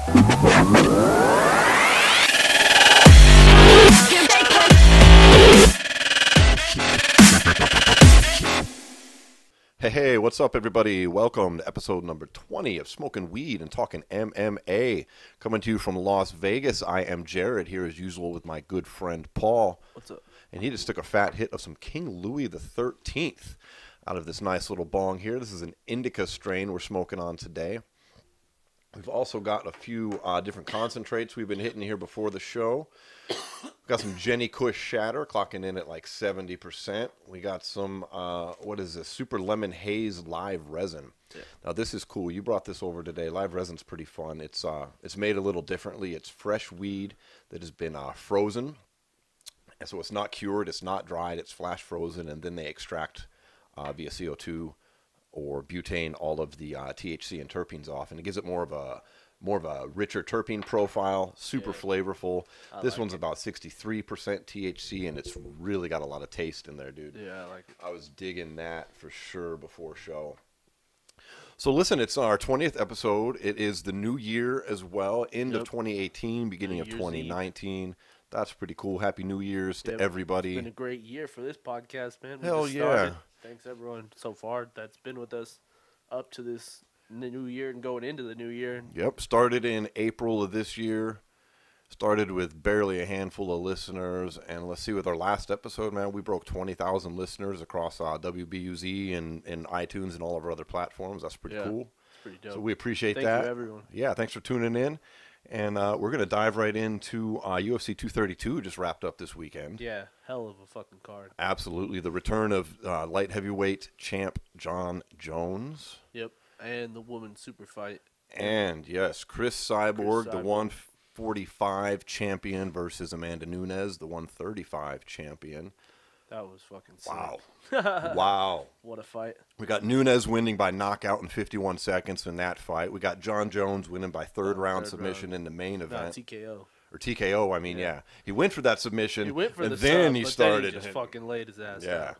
Hey, what's up, everybody? Welcome to episode number 20 of Smoking Weed and Talking MMA. Coming to you from Las Vegas, I am Jarrod, here as usual with my good friend Paul. What's up? And he just took a fat hit of some King Louie the 13th out of this nice little bong here. This is an indica strain we're smoking on today. We've also got a few different concentrates we've been hitting here before the show. Got some Jenny Kush shatter clocking in at like 70%. We got some, what is this, Super Lemon Haze live resin. Yeah. Now this is cool. You brought this over today. Live resin's pretty fun. It's made a little differently. It's fresh weed that has been frozen. And so it's not cured, it's not dried, it's flash frozen, and then they extract via CO2 or butane all of the THC and terpenes off, and it gives it more of a richer terpene profile, super flavorful. This one's about 63% THC, and it's really got a lot of taste in there, dude. Yeah, I like it. I was digging that for sure before show. So listen, it's our 20th episode. It is the new year as well, end of 2018, beginning of 2019. That's pretty cool. Happy New Year's to everybody. It's been a great year for this podcast, man. Hell yeah. Thanks, everyone, so far that's been with us up to this new year and going into the new year. Yep. Started in April of this year. Started with barely a handful of listeners. And let's see, with our last episode, man, we broke 20,000 listeners across WBUZ and iTunes and all of our other platforms. That's pretty cool. It's pretty dope. So we appreciate that. Thank you, everyone. Yeah, thanks for tuning in. And we're going to dive right into UFC 232, just wrapped up this weekend. Yeah, hell of a fucking card. Absolutely. The return of light heavyweight champ Jon Jones. Yep, and the women's super fight. And, yes, Chris Cyborg, the 145 champion versus Amanda Nunes, the 135 champion. That was fucking sick. Wow. Wow. What a fight. We got Nunes winning by knockout in 51 seconds in that fight. We got Jon Jones winning by third round submission in the main event. TKO. Or TKO, I mean, yeah. He went for that submission, He went for and the then sub, he but started. Then he just fucking laid his ass out.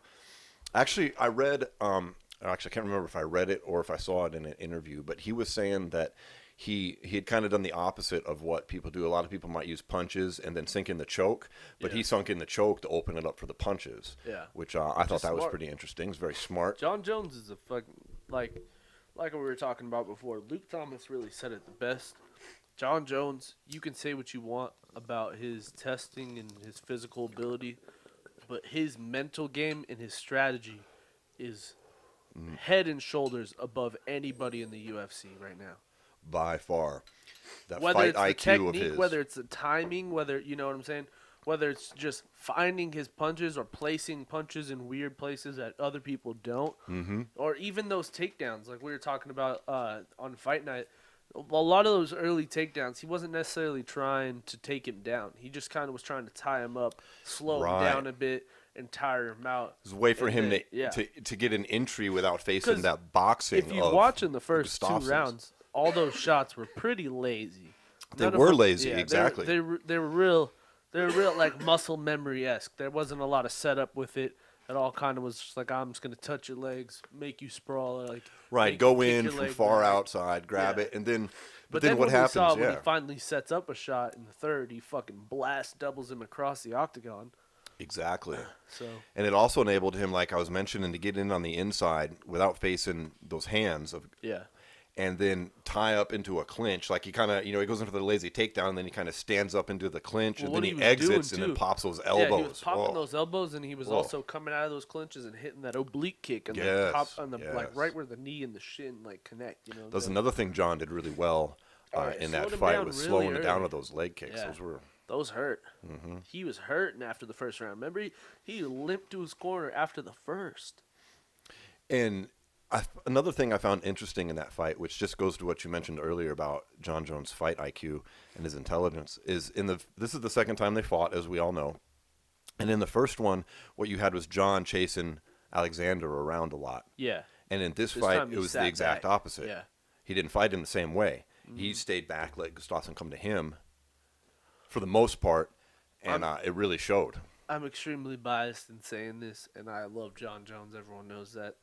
Actually, I read, actually, I can't remember if I read it or if I saw it in an interview, but he was saying that he had kind of done the opposite of what people do. A lot of people might use punches and then sink in the choke, but he sunk in the choke to open it up for the punches. Yeah, which I thought that was pretty interesting. It's very smart. Jon Jones is a fucking like we were talking about before. Luke Thomas really said it the best. Jon Jones, you can say what you want about his testing and his physical ability, but his mental game and his strategy is head and shoulders above anybody in the UFC right now. By far. That whether fight it's the IQ technique, of his. whether it's the timing, whether, you know what I'm saying, whether it's just finding his punches or placing punches in weird places that other people don't, or even those takedowns, like we were talking about on Fight Night. A lot of those early takedowns, he wasn't necessarily trying to take him down. He just kind of was trying to tie him up, slow him down a bit, and tire him out. It was a way for him to get an entry without facing that boxing. If you watch in the first two rounds, all those shots were pretty lazy. They were lazy, exactly. They were real like muscle memory-esque. There wasn't a lot of setup with it. It all kind of was just like, I'm just gonna touch your legs, make you sprawl, like go in from far outside, grab it, and then. But then what happens? When he finally sets up a shot in the third, he fucking doubles him across the octagon. Exactly. So. And it also enabled him, like I was mentioning, to get in on the inside without facing those hands of. Yeah. And then tie up into a clinch. Like he kind of, he goes in for the lazy takedown, and then he kind of stands up into the clinch, and then he exits and then pops those elbows. Yeah, he was popping those elbows, and he was also coming out of those clinches and hitting that oblique kick and then pop on the like right where the knee and the shin like connect. That's another thing Jon did really well in that fight was slowing it down with those leg kicks. Yeah. Those hurt. He was hurting after the first round. Remember, he limped to his corner after the first. And another thing I found interesting in that fight, which just goes to what you mentioned earlier about Jon Jones' fight IQ and his intelligence, is this is the second time they fought, as we all know. And in the first one, what you had was Jon chasing Alexander around a lot. Yeah. And in this fight, it was the exact opposite. Yeah. He didn't fight him the same way. He stayed back, let Gustafsson come to him for the most part, and it really showed. I'm extremely biased in saying this, and I love Jon Jones. Everyone knows that.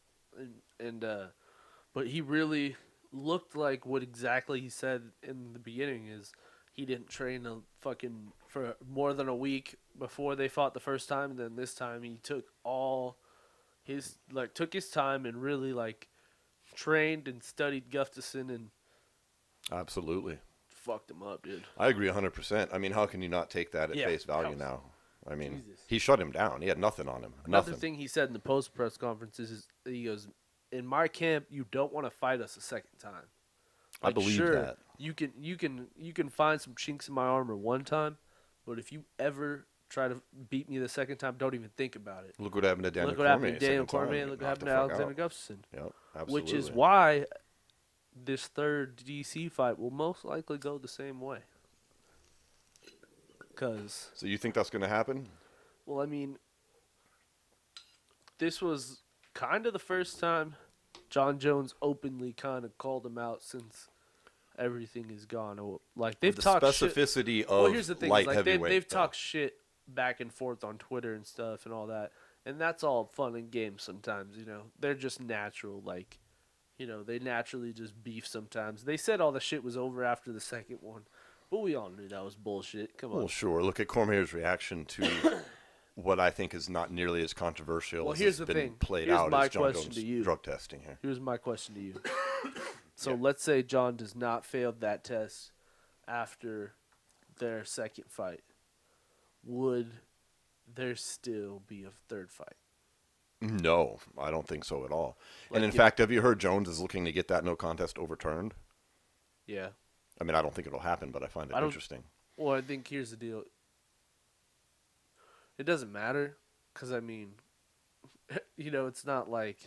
But he really looked like what exactly he said in the beginning is he didn't train for more than a week before they fought the first time. And then this time he took took his time and really trained and studied Gustafsson and Absolutely. fucked him up, dude. I agree 100%. I mean, how can you not take that at face value now? I mean, Jesus. he shut him down. He had nothing on him. Another Nothing. thing he said in the post press conferences is he goes, "In my camp, you don't want to fight us a second time." I believe that. You can find some chinks in my armor one time, but if you ever try to beat me the second time, don't even think about it. Look what happened to Daniel Look what Cormier. happened to Daniel Cormier. Look what happened to Alexander Gustafsson. Yep, absolutely. Which is why this third DC fight will most likely go the same way. So you think that's going to happen? Well, I mean, this was kind of the first time John Jones openly kind of called him out since everything is gone. Like they've talked specificity shit. of Well, here's the thing: light like heavyweight. they've talked shit back and forth on Twitter and stuff and all that, and that's all fun and games sometimes. You know, they're just natural. Like, you know, they naturally just beef sometimes. They said all the shit was over after the second one, but we all knew that was bullshit. Come on. Well, sure. Look at Cormier's reaction to what I think is not nearly as controversial as here's it's the been thing. played Here's out my as John question Jones to you. drug testing here. Here's my question to you. So Yeah. let's say John does not fail that test after their second fight. Would there still be a third fight? No, I don't think so at all. Like and in fact, have you heard Jones is looking to get that no contest overturned? Yeah. I mean, I don't think it'll happen, but I find it interesting. Well, I think here's the deal. It doesn't matter because, I mean, you know, it's not like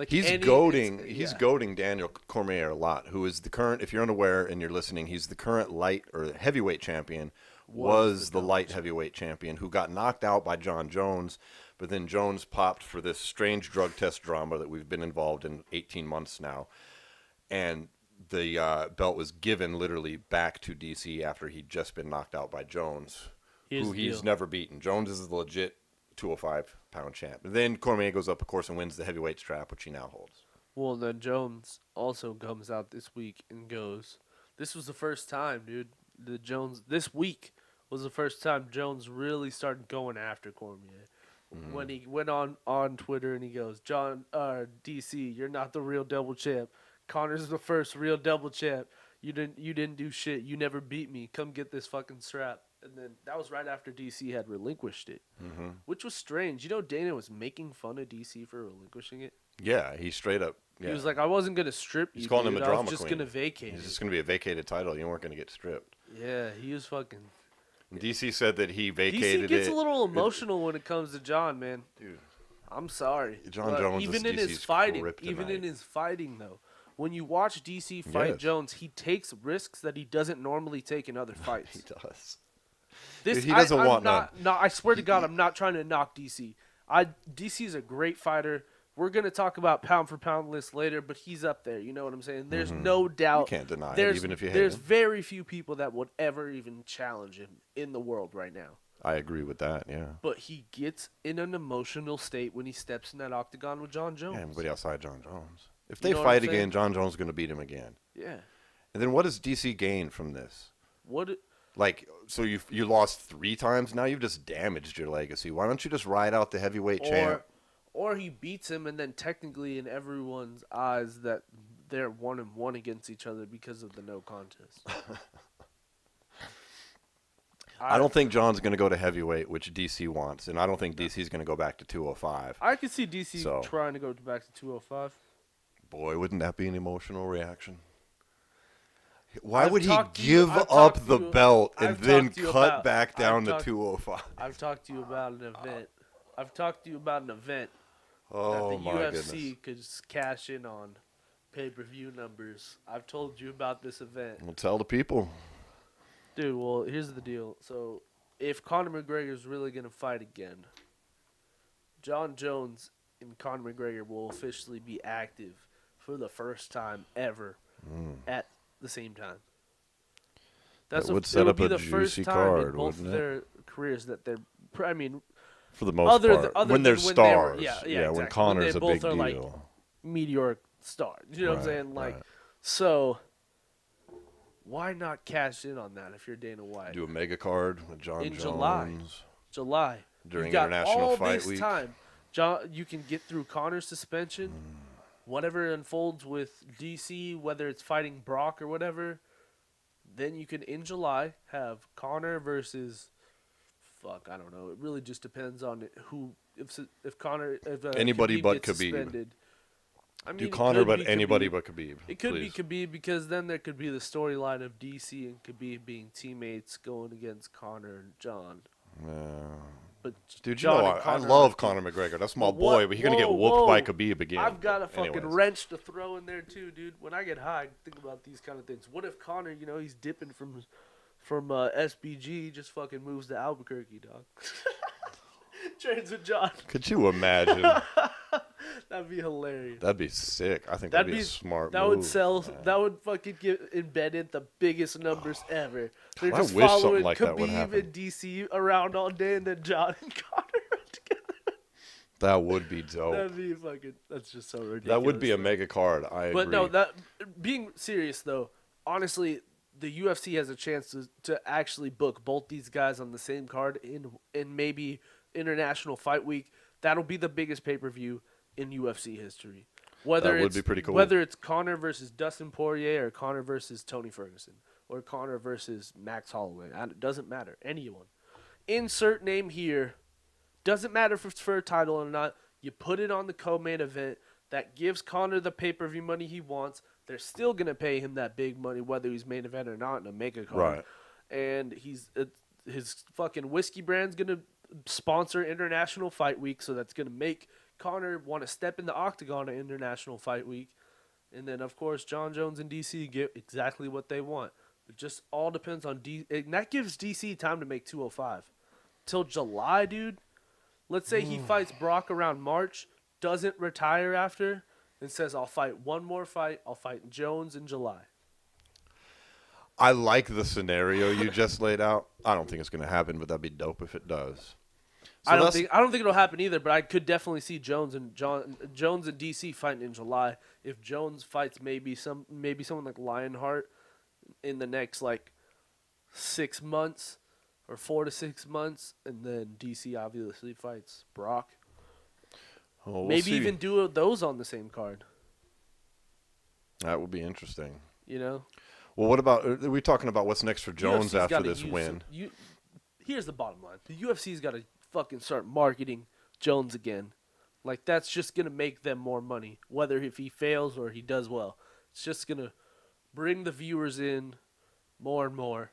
He's any- goading. it's- He's yeah. goading Daniel Cormier a lot, who is the current. If you're unaware and you're listening, he's the current light or heavyweight champion. Was the light heavyweight champion who got knocked out by John Jones, but then Jones popped for this strange drug test drama that we've been involved in 18 months now, and the belt was given literally back to DC after he'd just been knocked out by Jones, who he's never beaten. Jones is the legit 205-pound champ. And then Cormier goes up, of course, and wins the heavyweight strap, which he now holds. Well, then Jones also comes out this week and goes, "This was the first time, dude. This week was the first time Jones really started going after Cormier." When he went on Twitter and he goes, DC, you're not the real double champ. Connor's the first real double champ. You didn't do shit. You never beat me. Come get this fucking strap." And then that was right after DC had relinquished it, which was strange. You know, Dana was making fun of DC for relinquishing it. Yeah, he straight up. Yeah. He was like, "I wasn't gonna strip you. He's calling him a drama I was just queen. gonna vacate It's it." just going to be a vacated title. You weren't going to get stripped. Yeah, he was fucking. DC said that he vacated DC gets it. a little emotional when it comes to John, man. Dude, I'm sorry. John Jones even is in his DC's fighting, kryptonite. even in his fighting though, when you watch DC fight Yes. Jones, he takes risks that he doesn't normally take in other fights. he does. This Dude, he doesn't I'm want not, No, I swear to God, I'm not trying to knock DC. DC is a great fighter. We're gonna talk about pound for pound list later, but he's up there. You know what I'm saying? There's no doubt. You can't deny it, there's, even if you hate There's him. very few people that would ever even challenge him in the world right now. I agree with that, yeah. But he gets in an emotional state when he steps in that octagon with John Jones. Yeah, everybody outside John Jones. If You they know what fight I'm again, saying? John Jones is going to beat him again. Yeah. And then what does DC gain from this? What? Like, so you lost 3 times now? You've just damaged your legacy. Why don't you just ride out the heavyweight champ? Or he beats him, and then technically in everyone's eyes that they're 1-1 against each other because of the no contest. I don't think John's going to go to heavyweight, which DC wants, and I don't think DC's going to go back to 205. I could see DC trying to go back to 205. Boy, wouldn't that be an emotional reaction? Why would he talked to give you- I've up talked the to you- belt and I've then talked to you cut about- back down I've to talked- 205? I've talked to you about an event. I've talked to you about an event Oh, that the my UFC goodness. could cash in on pay-per-view numbers. I've told you about this event. Well, tell the people. Dude, well, here's the deal. So, if Conor McGregor's really going to fight again, John Jones and Conor McGregor will officially be active for the first time ever at the same time. That would set up a juicy card, in both wouldn't of it? their careers that they're, I mean, For the most part. other When they're than stars. yeah, when exactly. Connor's When a they big both are, deal. meteoric stars. You know what I'm Right, saying? Like, right. So why not cash in on that if you're Dana White? Do a mega card with John In Jones. July. During You've got International all Fight this Week. time. John, you can get through Connor's suspension, whatever unfolds with DC, whether it's fighting Brock or whatever. Then you can, in July, have Connor versus, I don't know. It really just depends on who. If Connor, if Anybody Khabib but gets Khabib. suspended. I mean, Do it Connor, could but be anybody Khabib. but Khabib. It could please. be Khabib because then there could be the storyline of DC and Khabib being teammates going against Connor and John. But Dude, John you know, and I Connor love are- Conor McGregor. That's my But boy, but he's going to get whooped by Khabib again. I've got a fucking Anyways. wrench to throw in there too, dude. When I get high, I think about these kind of things. What if Connor, he's dipping from SBG, just fucking moves to Albuquerque, dog? Trains with John. Could you imagine? That'd be hilarious. That'd be sick. I think that'd be a smart That move. would sell. Man. That would fucking get embedded the biggest numbers ever. They're I just wish something following like that would Khabib happen. and DC around all day, and then John and Connor are together. That would be dope. That'd be fucking. That's just so ridiculous. That would be a mega card. I agree. But no, being serious though, honestly, the UFC has a chance to actually book both these guys on the same card in maybe International Fight Week. That'll be the biggest pay-per-view in UFC history. That would be pretty cool. Whether it's Conor versus Dustin Poirier or Conor versus Tony Ferguson or Conor versus Max Holloway. It doesn't matter. Anyone. Insert name here. Doesn't matter if it's for a title or not. You put it on the co-main event. That gives Conor the pay-per-view money he wants. They're still going to pay him that big money whether he's main event or not in a mega card. Right. And his fucking whiskey brand's going to sponsor International Fight Week, so that's going to make Conor want to step in the octagon at International Fight Week. And then, of course, John Jones and DC get exactly what they want. It just all depends on and that gives DC time to make 205. Till July, dude. Let's say he fights Brock around March, doesn't retire after, and says, I'll fight one more fight. I'll fight Jones in July. I like the scenario you just laid out. I don't think it's going to happen, but that'd be dope if it does. So I don't think it'll happen either, but I could definitely see Jones and DC fighting in July. If Jones fights maybe someone like Lionheart in the next 6 months or 4 to 6 months, and then DC obviously fights Brock. Well, maybe see. even do those on the same card. That would be interesting. Well, what about? Are we talking about what's next for Jones UFC's after gotta this win? Here's the bottom line: the UFC's got to fucking start marketing Jones again. That's just gonna make them more money, whether if he fails or he does well. It's just gonna bring the viewers in more and more,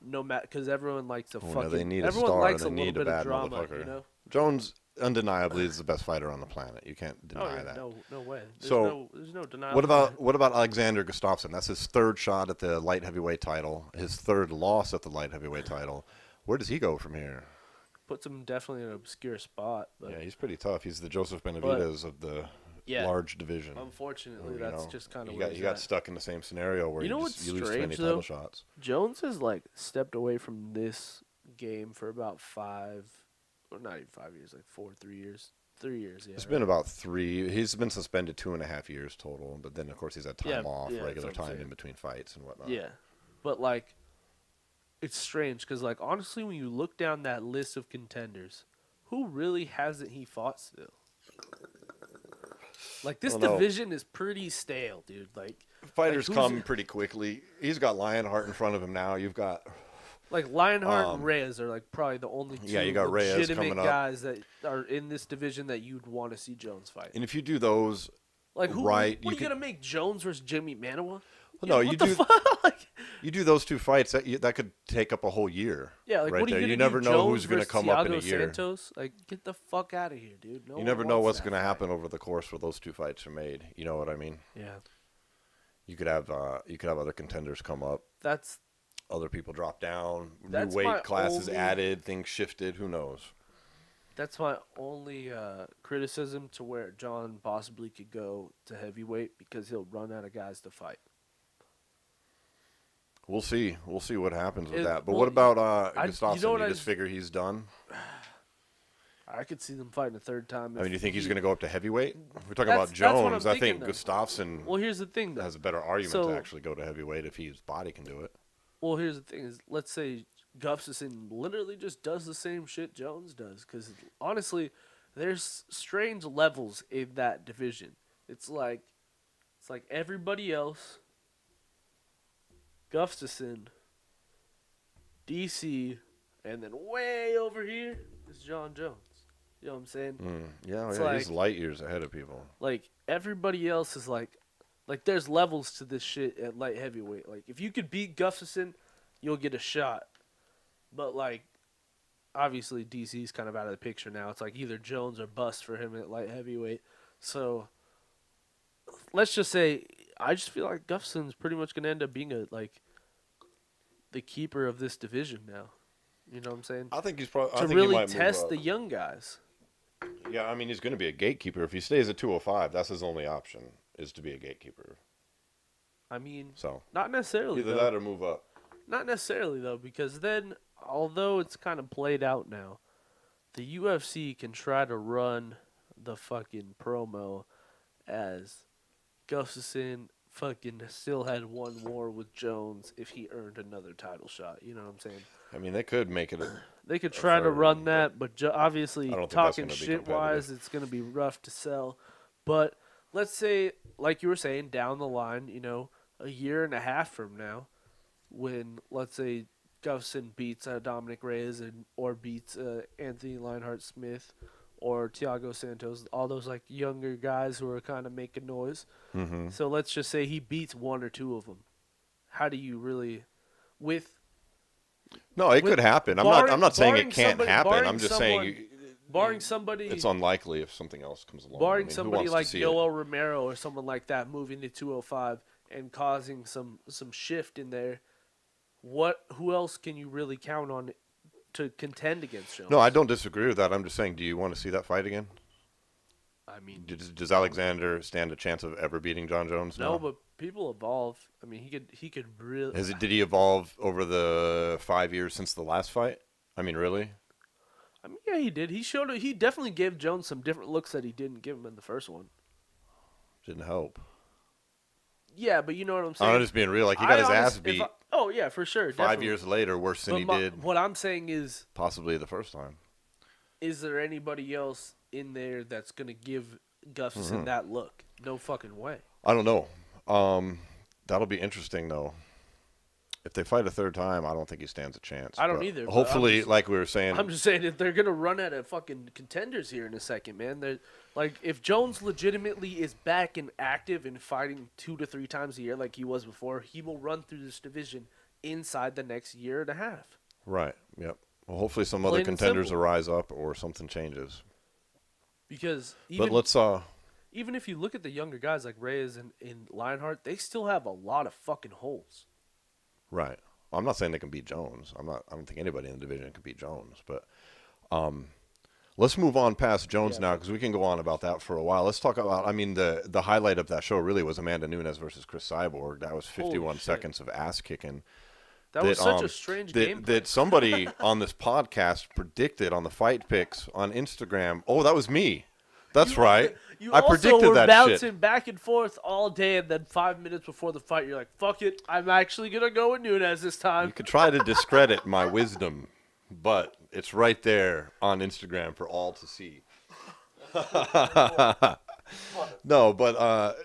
no matter because everyone likes They need a everyone star. likes They a little need a bit bad of drama, motherfucker. Jones undeniably is the best fighter on the planet. You can't Oh deny yeah, that. no way. There's no denial. What about Alexander Gustafsson? That's his third shot at the light heavyweight title. His third loss at the light heavyweight title. Where does he go from here? Puts him definitely in an obscure spot. But Yeah, he's pretty tough. He's the Joseph Benavidez of the large division. Unfortunately, that's just kind of he got stuck in the same scenario where you lose too many title shots. Jones has stepped away from this game for about 5, or not even 5 years, 3 years. 3 years, yeah. It's been about 3. He's been suspended 2.5 years total, but then of course he's had time off, regular time in between fights and whatnot. Yeah, but it's strange because honestly, when you look down that list of contenders, who really hasn't he fought still? This division is pretty stale, dude. Fighters come pretty quickly. He's got Lionheart in front of him now. You've got Lionheart and Reyes are probably the only two you got Reyes legitimate coming up. guys that are in this division that you'd want to see Jones fight. And if you do those, what are you gonna make Jones versus Jimmy Manuwa? Well, no, you do. You do those two fights that could take up a whole year. Yeah, right what are there. you You never know Jones who's going to come up in a year. Santos? Get the fuck out of here, dude. You never know what's going to happen over the course where those two fights are made. You know what I mean? Yeah. You could have other contenders come up. That's other people drop down. New my weight classes added. Things shifted. Who knows? That's my only criticism to where John possibly could go to heavyweight because he'll run out of guys to fight. We'll see. We'll see what happens with that. But what about Gustafsson? You just I figure he's done? I could see them fighting a third time. I mean, do you think he's going to go up to heavyweight? If we're talking That's- about that's what I'm Jones, I thinking, think though. Gustafsson Well, here's the thing, though. has a better argument So- to actually go to heavyweight if his body can do it. Well, here's the thing: is let's say Gustafsson literally just does the same shit Jones does. Because honestly, there's strange levels in that division. It's like everybody else. Gustafsson, DC, and then way over here is John Jones. You know what I'm saying? Yeah, It's he's light years ahead of people. Like everybody else is like there's levels to this shit at light heavyweight. Like if you could beat Gustafsson, you'll get a shot. But like obviously DC's kind of out of the picture now. It's like either Jones or bust for him at light heavyweight. So let's just say I just feel like Gustafsson's pretty much gonna end up being the keeper of this division now. You know what I'm saying? I think he's probably To really test the young guys. Yeah, I mean, he's going to be a gatekeeper. If he stays at 205, that's his only option, is to be a gatekeeper. I mean, So not necessarily. either though. that or move up. Not necessarily, though, because then, although it's kind of played out now, the UFC can try to run the fucking promo as Gustafsson fucking still had one more with Jones if he earned another title shot. You know what I'm saying? I mean, they could make it They could try to third, run that, but obviously, I don't think that's talking gonna be shit-wise, it's going to be rough to sell. But let's say, like you were saying, down the line, you know, a year and a half from now, when, let's say, Gustafsson beats Dominic Reyes or beats Anthony Lionheart-Smith or Thiago Santos, all those, like, younger guys who are kind of making noise. Mm-hmm. So let's just say he beats one or two of them. How do you really, No, it could happen. I'm not saying it can't happen. I'm just saying barring somebody, it's unlikely if something else comes along. barring I mean, who somebody wants to like see Yoel Romero or someone like that moving to 205 and causing some shift in there, who else can you really count on to contend against Jones? No, I don't disagree with that. I'm just saying, do you want to see that fight again? I mean, Does Alexander stand a chance of ever beating John Jones? no, but people evolve. I mean, he could really. Did he evolve over the 5 years since the last fight? I mean, really? I mean, yeah, he did. He definitely gave Jones some different looks that he didn't give him in the first one. Didn't help. Yeah, but you know what I'm saying. I'm just being real. Like, he got his ass beat oh yeah, for sure. 5 definitely. years later, worse than he did What I'm saying is, possibly the first time. is there anybody else in there that's gonna give Gustafsson that look? No fucking way. I don't know. That'll be interesting, though. If they fight a third time, I don't think he stands a chance. I don't But either, but Hopefully, like we were saying, I'm just saying if they're gonna run out of fucking contenders here in a second, man. They're like, if Jones legitimately is back and active and fighting 2 to 3 times a year like he was before, he will run through this division inside the next year and a half. right? Yep. Well, hopefully some Plain other and contenders simple. will rise up or something changes. Because But let's even if you look at the younger guys like Reyes and Lionheart, they still have a lot of fucking holes. right. I'm not saying they can beat Jones. I don't think anybody in the division can beat Jones. But let's move on past Jones now, because we can go on about that for a while. Let's talk about. I mean, the highlight of that show really was Amanda Nunes versus Chris Cyborg. That was 51 seconds of ass kicking. That was such a strange game. That somebody on this podcast predicted on the fight picks on Instagram. Oh, that was me. That's right. I predicted were that bouncing shit. back and forth all day, and then 5 minutes before the fight, you're like, "Fuck it, I'm actually gonna go with Nunes this time." You could try to discredit my wisdom, but it's right there on Instagram for all to see. No, but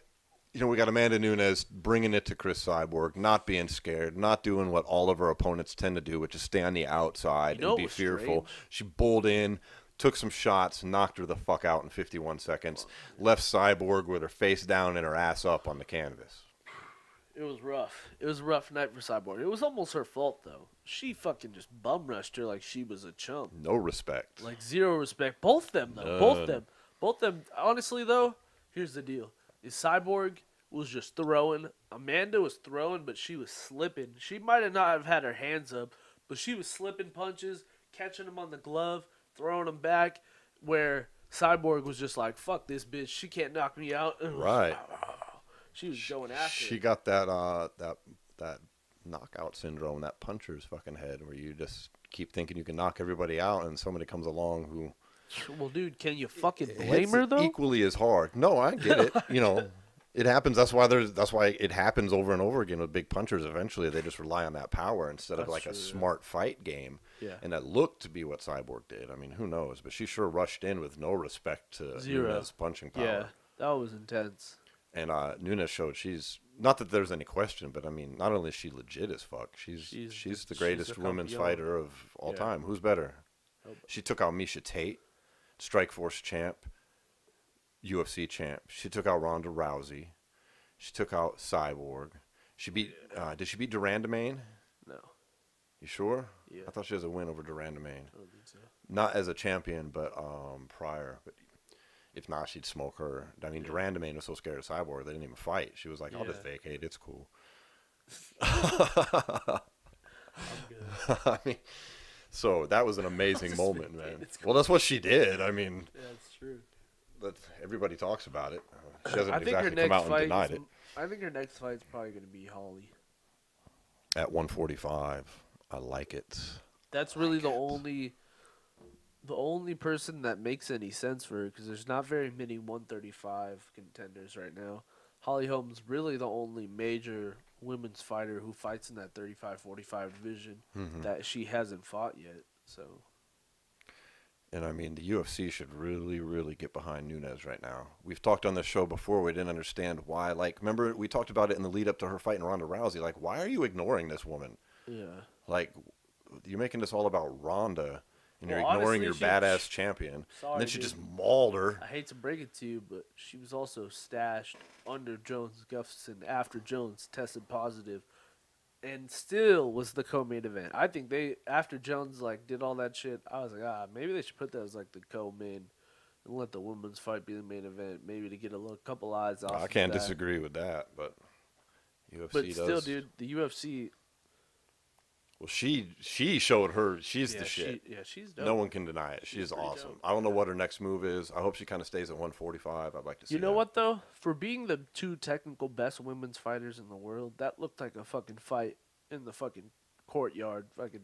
we got Amanda Nunes bringing it to Chris Cyborg, not being scared, not doing what all of her opponents tend to do, which is stay on the outside and be fearful. Strange? She bowled in, took some shots, knocked her the fuck out in 51 seconds, left Cyborg with her face down and her ass up on the canvas. It was rough. It was a rough night for Cyborg. It was almost her fault, though. She fucking just bum rushed her like she was a chump. No respect. Like, zero respect. Both of them, though. Both of them. Honestly, though, here's the deal. Is Cyborg was just throwing. Amanda was throwing, but she was slipping. She might have not have had her hands up, but she was slipping punches, catching them on the glove, throwing them back, where Cyborg was just like, fuck this bitch. She can't knock me out. Right. She was going after She it. got that knockout syndrome, that puncher's fucking head, where you just keep thinking you can knock everybody out, and somebody comes along who Well, dude, can you fucking It blame hits her though? equally as hard. No, I get it. You know, it happens. That's why it happens over and over again with big punchers. Eventually, they just rely on that power instead of That's like true, a yeah. smart fight game. Yeah. And that looked to be what Cyborg did. I mean, who knows? But she sure rushed in with no respect to Zero. Nunes' punching power. Yeah, that was intense. And Nunes showed she's not that there's any question, but I mean, not only is she legit as fuck, she's the greatest women's fighter of all time. Who's better? Nobody. She took out Miesha Tate, Strikeforce champ, UFC champ. She took out Ronda Rousey. She took out Cyborg. She beat. Did she beat Durandamain? No. You sure? Yeah. I thought she has a win over Durandamain. I don't think so. Not as a champion, but prior. But if not, she'd smoke her. I mean, Durandamain was so scared of Cyborg, they didn't even fight. She was like, I'll just vacate. It's cool. I'm good. I mean, so that was an amazing moment, man. Well, that's what she did. I mean, Yeah, that's true. everybody talks about it. She hasn't I think her exactly come next out and fight. denied it. I think her next fight's probably going to be Holly. At 145, I like it. That's really the only person that makes any sense for her because there's not very many 135 contenders right now. Holly Holm's really the only major women's fighter who fights in that 35-45 division that she hasn't fought yet. So, And I mean, the UFC should really, really get behind Nunes right now. We've talked on this show before. We didn't understand why. Like, remember we talked about it in the lead up to her fighting Ronda Rousey. Like, why are you ignoring this woman? yeah. Like, you're making this all about Ronda, and you're Well, ignoring your honestly, badass champion. Sorry, And then she dude. just mauled her. I hate to break it to you, but she was also stashed under Jones Gustafson after Jones tested positive, and still was the co-main event. I think after Jones did all that shit, I was like, maybe they should put that as the co-main and let the women's fight be the main event, maybe to get a couple eyes off. I can't disagree with that, but UFC But does. still, dude, the UFC. Well, she showed her she's the shit. She's dope. No one can deny it. She's pretty awesome. dope. I don't know what her next move is. I hope she kind of stays at 145. I'd like to see. You know that. what though? For being the two technical best women's fighters in the world, that looked like a fucking fight in the fucking courtyard, fucking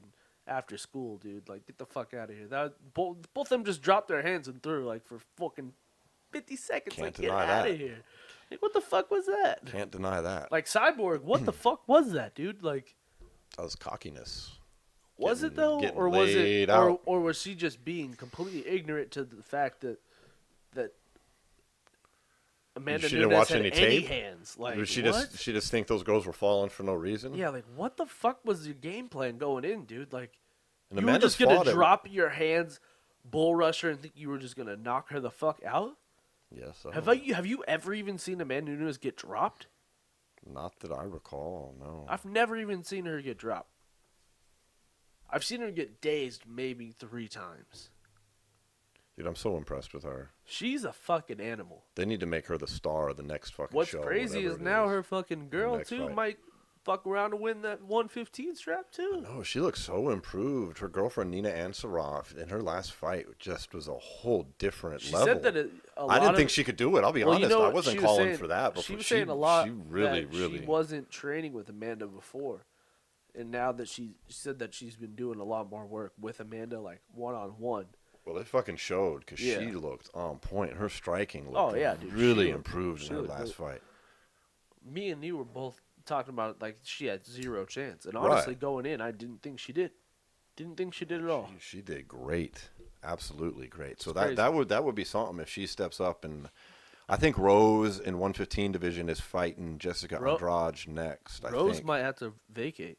after school, dude. Like, get the fuck out of here. That both of them just dropped their hands and threw for fucking 50 seconds. Can't Get deny out that. of here. Like, what the fuck was that? Can't deny that. Like Cyborg, what the fuck was that, dude? Like, That was cockiness. was it though, getting or was laid it, out. or was she just being completely ignorant to the fact that Amanda She didn't Nunes watch had any any tape? hands? Like, Did she what? just think those girls were falling for no reason? Yeah, like what the fuck was your game plan going in, dude? Like, And you were Amanda's just gonna fought it. drop your hands, bull rush her, and think you were just gonna knock her the fuck out? Yes. Have you ever even seen Amanda Nunes get dropped? Not that I recall. No. I've never even seen her get dropped. I've seen her get dazed maybe 3 times. Dude, I'm so impressed with her. She's a fucking animal. They need to make her the star of the next fucking What's show. crazy whatever is it now her fucking girl next too fight. might fuck around and win that 115 strap too. No, she looks so improved. Her girlfriend Nina Ansaroff in her last fight just was a whole different She level. said that I didn't think she could do it. I'll be Well, you honest. know I what wasn't she was calling saying- for that. Before. She was saying a lot. She really, that really. She wasn't training with Amanda before, and now that she said that she's been doing a lot more work with Amanda, like one-on-one. Well, it fucking showed because Yeah. she looked on point. Her striking looked Oh, yeah, dude. really She looked- improved in she her looked last good. fight. Me and you were both talking about it like she had zero chance, and honestly, going in, I didn't think she did. Didn't think she did at all. She did great, absolutely great. So It's crazy. that would be something if she steps up, and I think Rose in 115 division is fighting Jessica Andrade next. I Rose think. might have to vacate.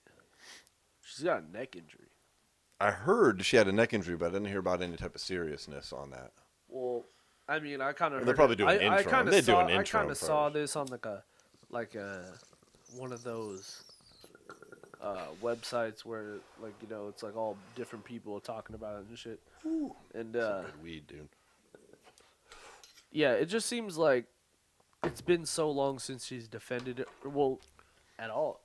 She's got a neck injury. I heard she had a neck injury, but I didn't hear about any type of seriousness on that. Well, I mean, I kind of They're probably doing I interim. kind They of do saw. an I interim kind of saw first. this on like a one of those websites where it's like all different people talking about it and shit. And Good weed, dude. yeah, it just seems like it's been so long since she's defended it. Well, at all.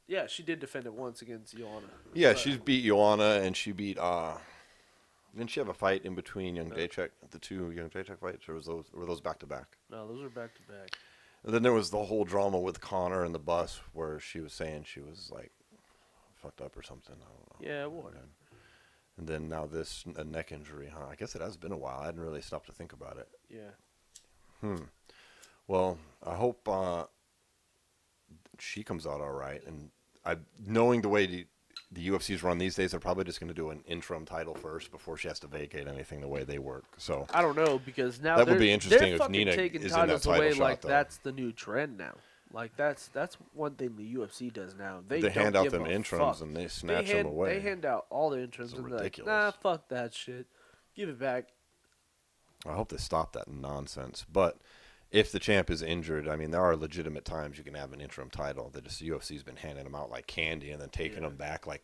Yeah, she did defend it once against Joanna. Yeah, But- she's beat Joanna, and she beat. Didn't she have a fight in between Young Jacek, the two Young Jacek fights, or were those back to back? No, those are back to back. And then there was the whole drama with Connor and the bus, where she was saying she was like fucked up or something. I don't know. Yeah, what? And then now this a neck injury, huh? I guess it has been a while. I hadn't really stopped to think about it. Yeah. Well, I hope she comes out all right. And knowing the way the UFC's run these days, they're probably just going to do an interim title first before she has to vacate anything the way they work. So I don't know, because now that would be interesting they're if fucking Nina taking is in that titles title away shot, like though. that's the new trend now. Like that's one thing the UFC does now. They don't hand out give them a interims fuck. and they snatch them away. They hand out all the interims and they're like, nah, fuck that shit. Give it back. I hope they stop that nonsense. But if the champ is injured, I mean, there are legitimate times you can have an interim title. The UFC's been handing them out like candy and then taking them back like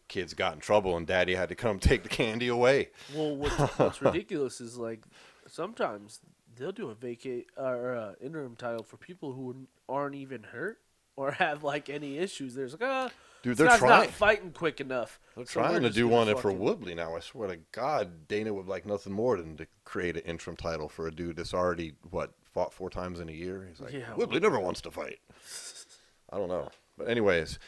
kids got in trouble and daddy had to come take the candy away. Well, what's ridiculous is like sometimes they'll do a vacate or interim title for people who aren't even hurt or have like any issues. There's like, dude, they're not fighting quick enough. They're trying to do one for Woodley now. I swear to God, Dana would like nothing more than to create an interim title for a dude that's already fought 4 times in a year. He's like, Woodley never wants to fight. I don't know, but anyways,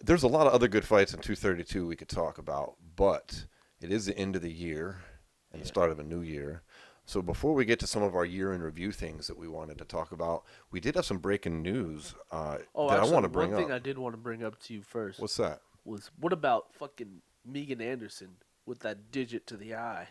there's a lot of other good fights in 232 we could talk about, but it is the end of the year and the start of a new year. So before we get to some of our year-in review things that we wanted to talk about, we did have some breaking news that I want to bring up. One thing I did want to bring up to you first. What's that? What about fucking Megan Anderson with that digit to the eye?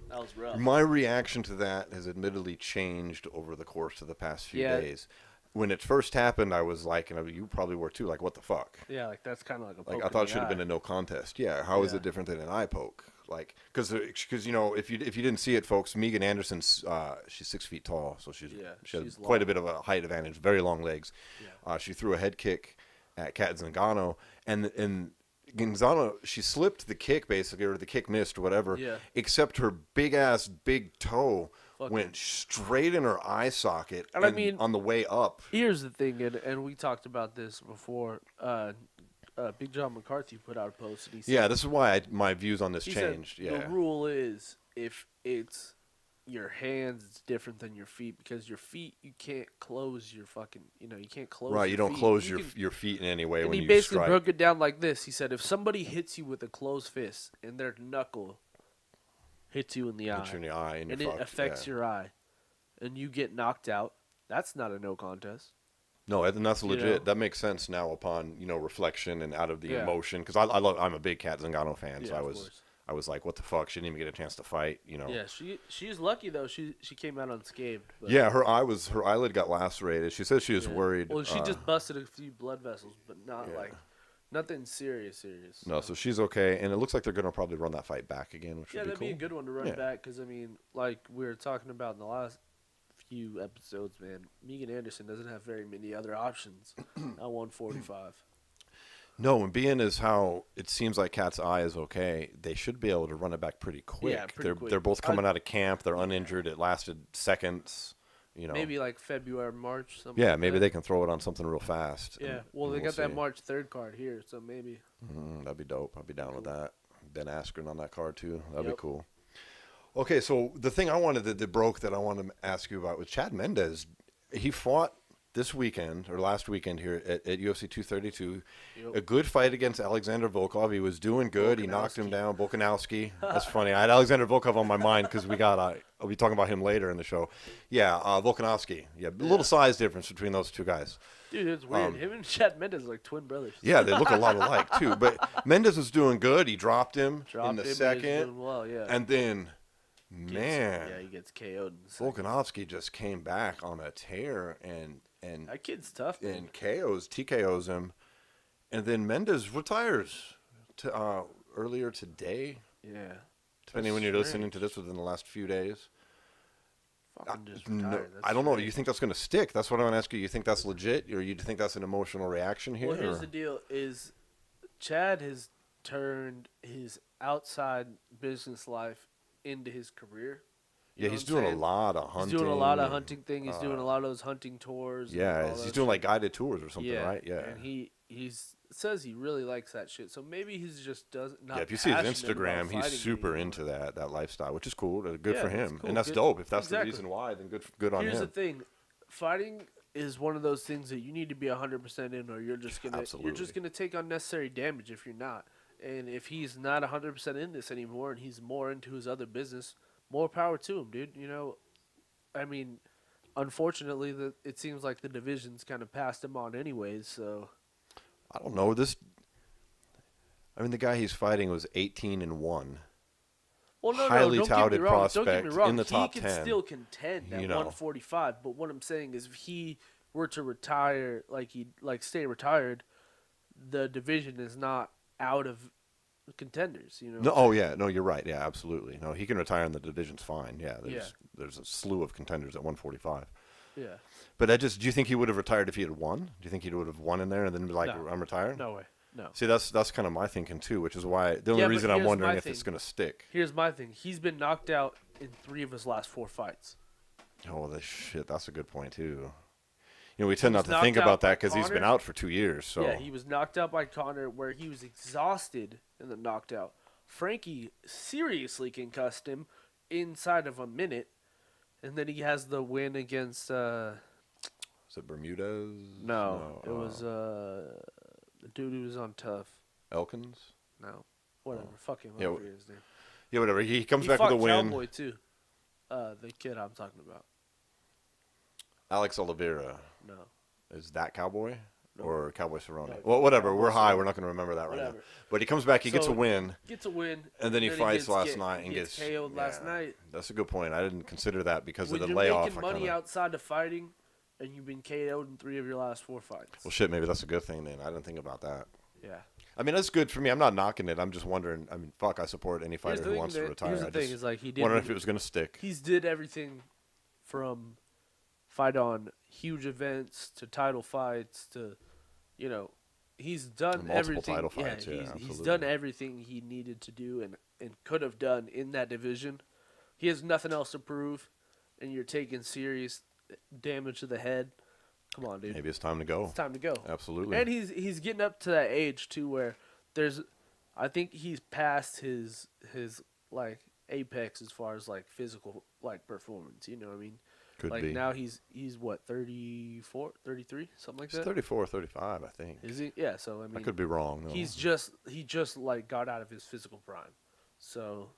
That was rough. My reaction to that has admittedly changed over the course of the past few days. When it first happened, I was like, and you probably were too, like, what the fuck? Yeah, like that's kind of like a poke I thought it in should have been a no contest. Yeah, how is it different than an eye poke? Like, because you know, if you didn't see it, folks, Megan Anderson's she's 6 feet tall, so she has quite a bit of a height advantage, very long legs. Yeah. She threw a head kick at Kat Zingano, and Gonzalo, she slipped the kick basically, or the kick missed, or whatever. Yeah. Except her big toe went straight in her eye socket. And I mean, on the way up. Here's the thing, and we talked about this before. Big John McCarthy put out a post. And he said, this is why my views on this changed. The rule is if it's your hands, it's different than your feet, because your feet, you can't close your fucking, you can't close. Right, you don't close your feet in any way when you strike. And he basically broke it down like this. He said, if somebody hits you with a closed fist and their knuckle hits you in the eye, and it affects your eye, and you get knocked out, that's not a no contest. No, and that's legit. That makes sense now upon reflection and out of the emotion. Because I'm a big Kat Zingano fan, so I was like, what the fuck? She didn't even get a chance to fight. Yeah, she's lucky though. She came out unscathed. But yeah, her eyelid got lacerated. She says she was worried. Well, she just busted a few blood vessels, but not like nothing serious. No, so she's okay, and it looks like they're gonna probably run that fight back again, which would be cool. Yeah, that'd be a good one to run back, because I mean, like we were talking about in the last few episodes, man, Megan Anderson doesn't have very many other options at 145. No, and being as how it seems like Kat's eye is okay, they should be able to run it back pretty quick. Yeah, quick. They're both coming out of camp. They're uninjured. It lasted seconds. Maybe like February, March. Something. Yeah, maybe they can throw it on something real fast. Yeah, well, they got that March 3rd card here, so maybe. That'd be dope. I'd be down with that. Ben Askren on that card too. That'd be cool. Okay, so the thing I wanted that broke that I wanted to ask you about was Chad Mendes. He fought this weekend or last weekend here at UFC 232. A good fight against Alexander Volkov. He was doing good. He knocked him down. Volkanovski. That's funny. I had Alexander Volkov on my mind because I'll be talking about him later in the show. Yeah, Volkanovski. Yeah, a little size difference between those two guys. Dude, it's weird. Him and Chad Mendes are like twin brothers. Yeah, they look a lot alike too. But Mendes was doing good. He dropped him in the second. He was doing well, and then. Man, he gets KO'd. Volkanovski just came back on a tear, and that kid's tough. Man. And TKOs him, and then Mendes retires earlier today. Yeah, depending when you're listening to this within the last few days. I don't know. Do you think that's going to stick? That's what I'm going to ask you. You think that's legit, or you think that's an emotional reaction here? Well, here's the deal: is Chad has turned his outside business life into his career. Yeah, he's doing a lot of hunting. He's doing a lot of hunting thing. He's doing a lot of those hunting tours. Yeah, he's doing like guided tours or something, right? Yeah. And he says he really likes that shit. So maybe he's just doesn't. Yeah, if you see his Instagram, he's super into that lifestyle, which is cool. Good for him, cool. and that's dope. If that's the reason why, then good on him. Here's the thing: fighting is one of those things that you need to be 100% in, or you're just Absolutely. gonna take unnecessary damage if you're not. And if he's not 100% in this anymore, and he's more into his other business, more power to him, dude. You know, I mean, unfortunately, it seems like the division's kind of passed him on anyways. So I don't know this. I mean, the guy he's fighting was 18-1. well, no, Highly don't touted get me wrong. Don't get prospect me wrong. in the top he can 10. still contend at You know. 145. But what I'm saying is, if he were to retire, stay retired, the division is not out of contenders. You know. No, oh yeah, no, you're right. Yeah, absolutely. No, he can retire and the division's fine. Yeah, Yeah. there's a slew of contenders at 145. Yeah. But do you think he would have retired if he had won? Do you think he would have won in there and then be like, No. I'm retired? No way. No. See, that's kind of my thinking too, which is why the only Yeah, but reason I'm here's wondering my if it's thing. going to stick. Here's my thing. He's been knocked out in 3 of his last 4 fights. Oh, that's a good point too. You know, we tend was not to think knocked about out by that because he's been Conor. out for 2 years. So Yeah, he was knocked out by Conor, where he was exhausted in the knocked out. Frankie seriously concussed him inside of a minute, and then he has the win against. is it Bermudez? No, it was the dude who was on Tough. Elkins. No, whatever. Fuck him. I Yeah, forget his name. Yeah, whatever. He comes He back with fought a win. Cowboy too. The kid I'm talking about. Alex Oliveira. No. Is that Cowboy? No. Or Cowboy Cerrone? No, Well, whatever. Cowboy We're high. Cerrone. We're not going to remember that right now. Whatever. But he comes back. He gets a So, win. Gets a win. And then he fights last night and gets gets KO'd last yeah, night. That's a good point. I didn't consider that because When of the you're layoff. making money outside of fighting, and you've been KO'd in 3 of your last 4 fights. Well, shit, maybe that's a good thing then. I didn't think about that. Yeah. I mean, that's good for me. I'm not knocking it. I'm just wondering. I mean, fuck, I support any fighter who wants to retire. Here's the I thing: just is like he did. wondering if it was going to stick. He's did everything from fight on huge events to title fights to, you know, he's done Multiple everything. title fights, yeah, he's absolutely. done everything he needed to do and could have done in that division. He has nothing else to prove, and you're taking serious damage to the head. Come on, dude. Maybe it's time to go. It's time to go. Absolutely. And he's getting up to that age too where I think he's past his like apex as far as like physical like performance, you know what I mean? Could like be. now he's what, 34, 33, something like He's that? 34 or 35, I think. Is he? Yeah, so I mean I could be wrong. Though. he just like got out of his physical prime. So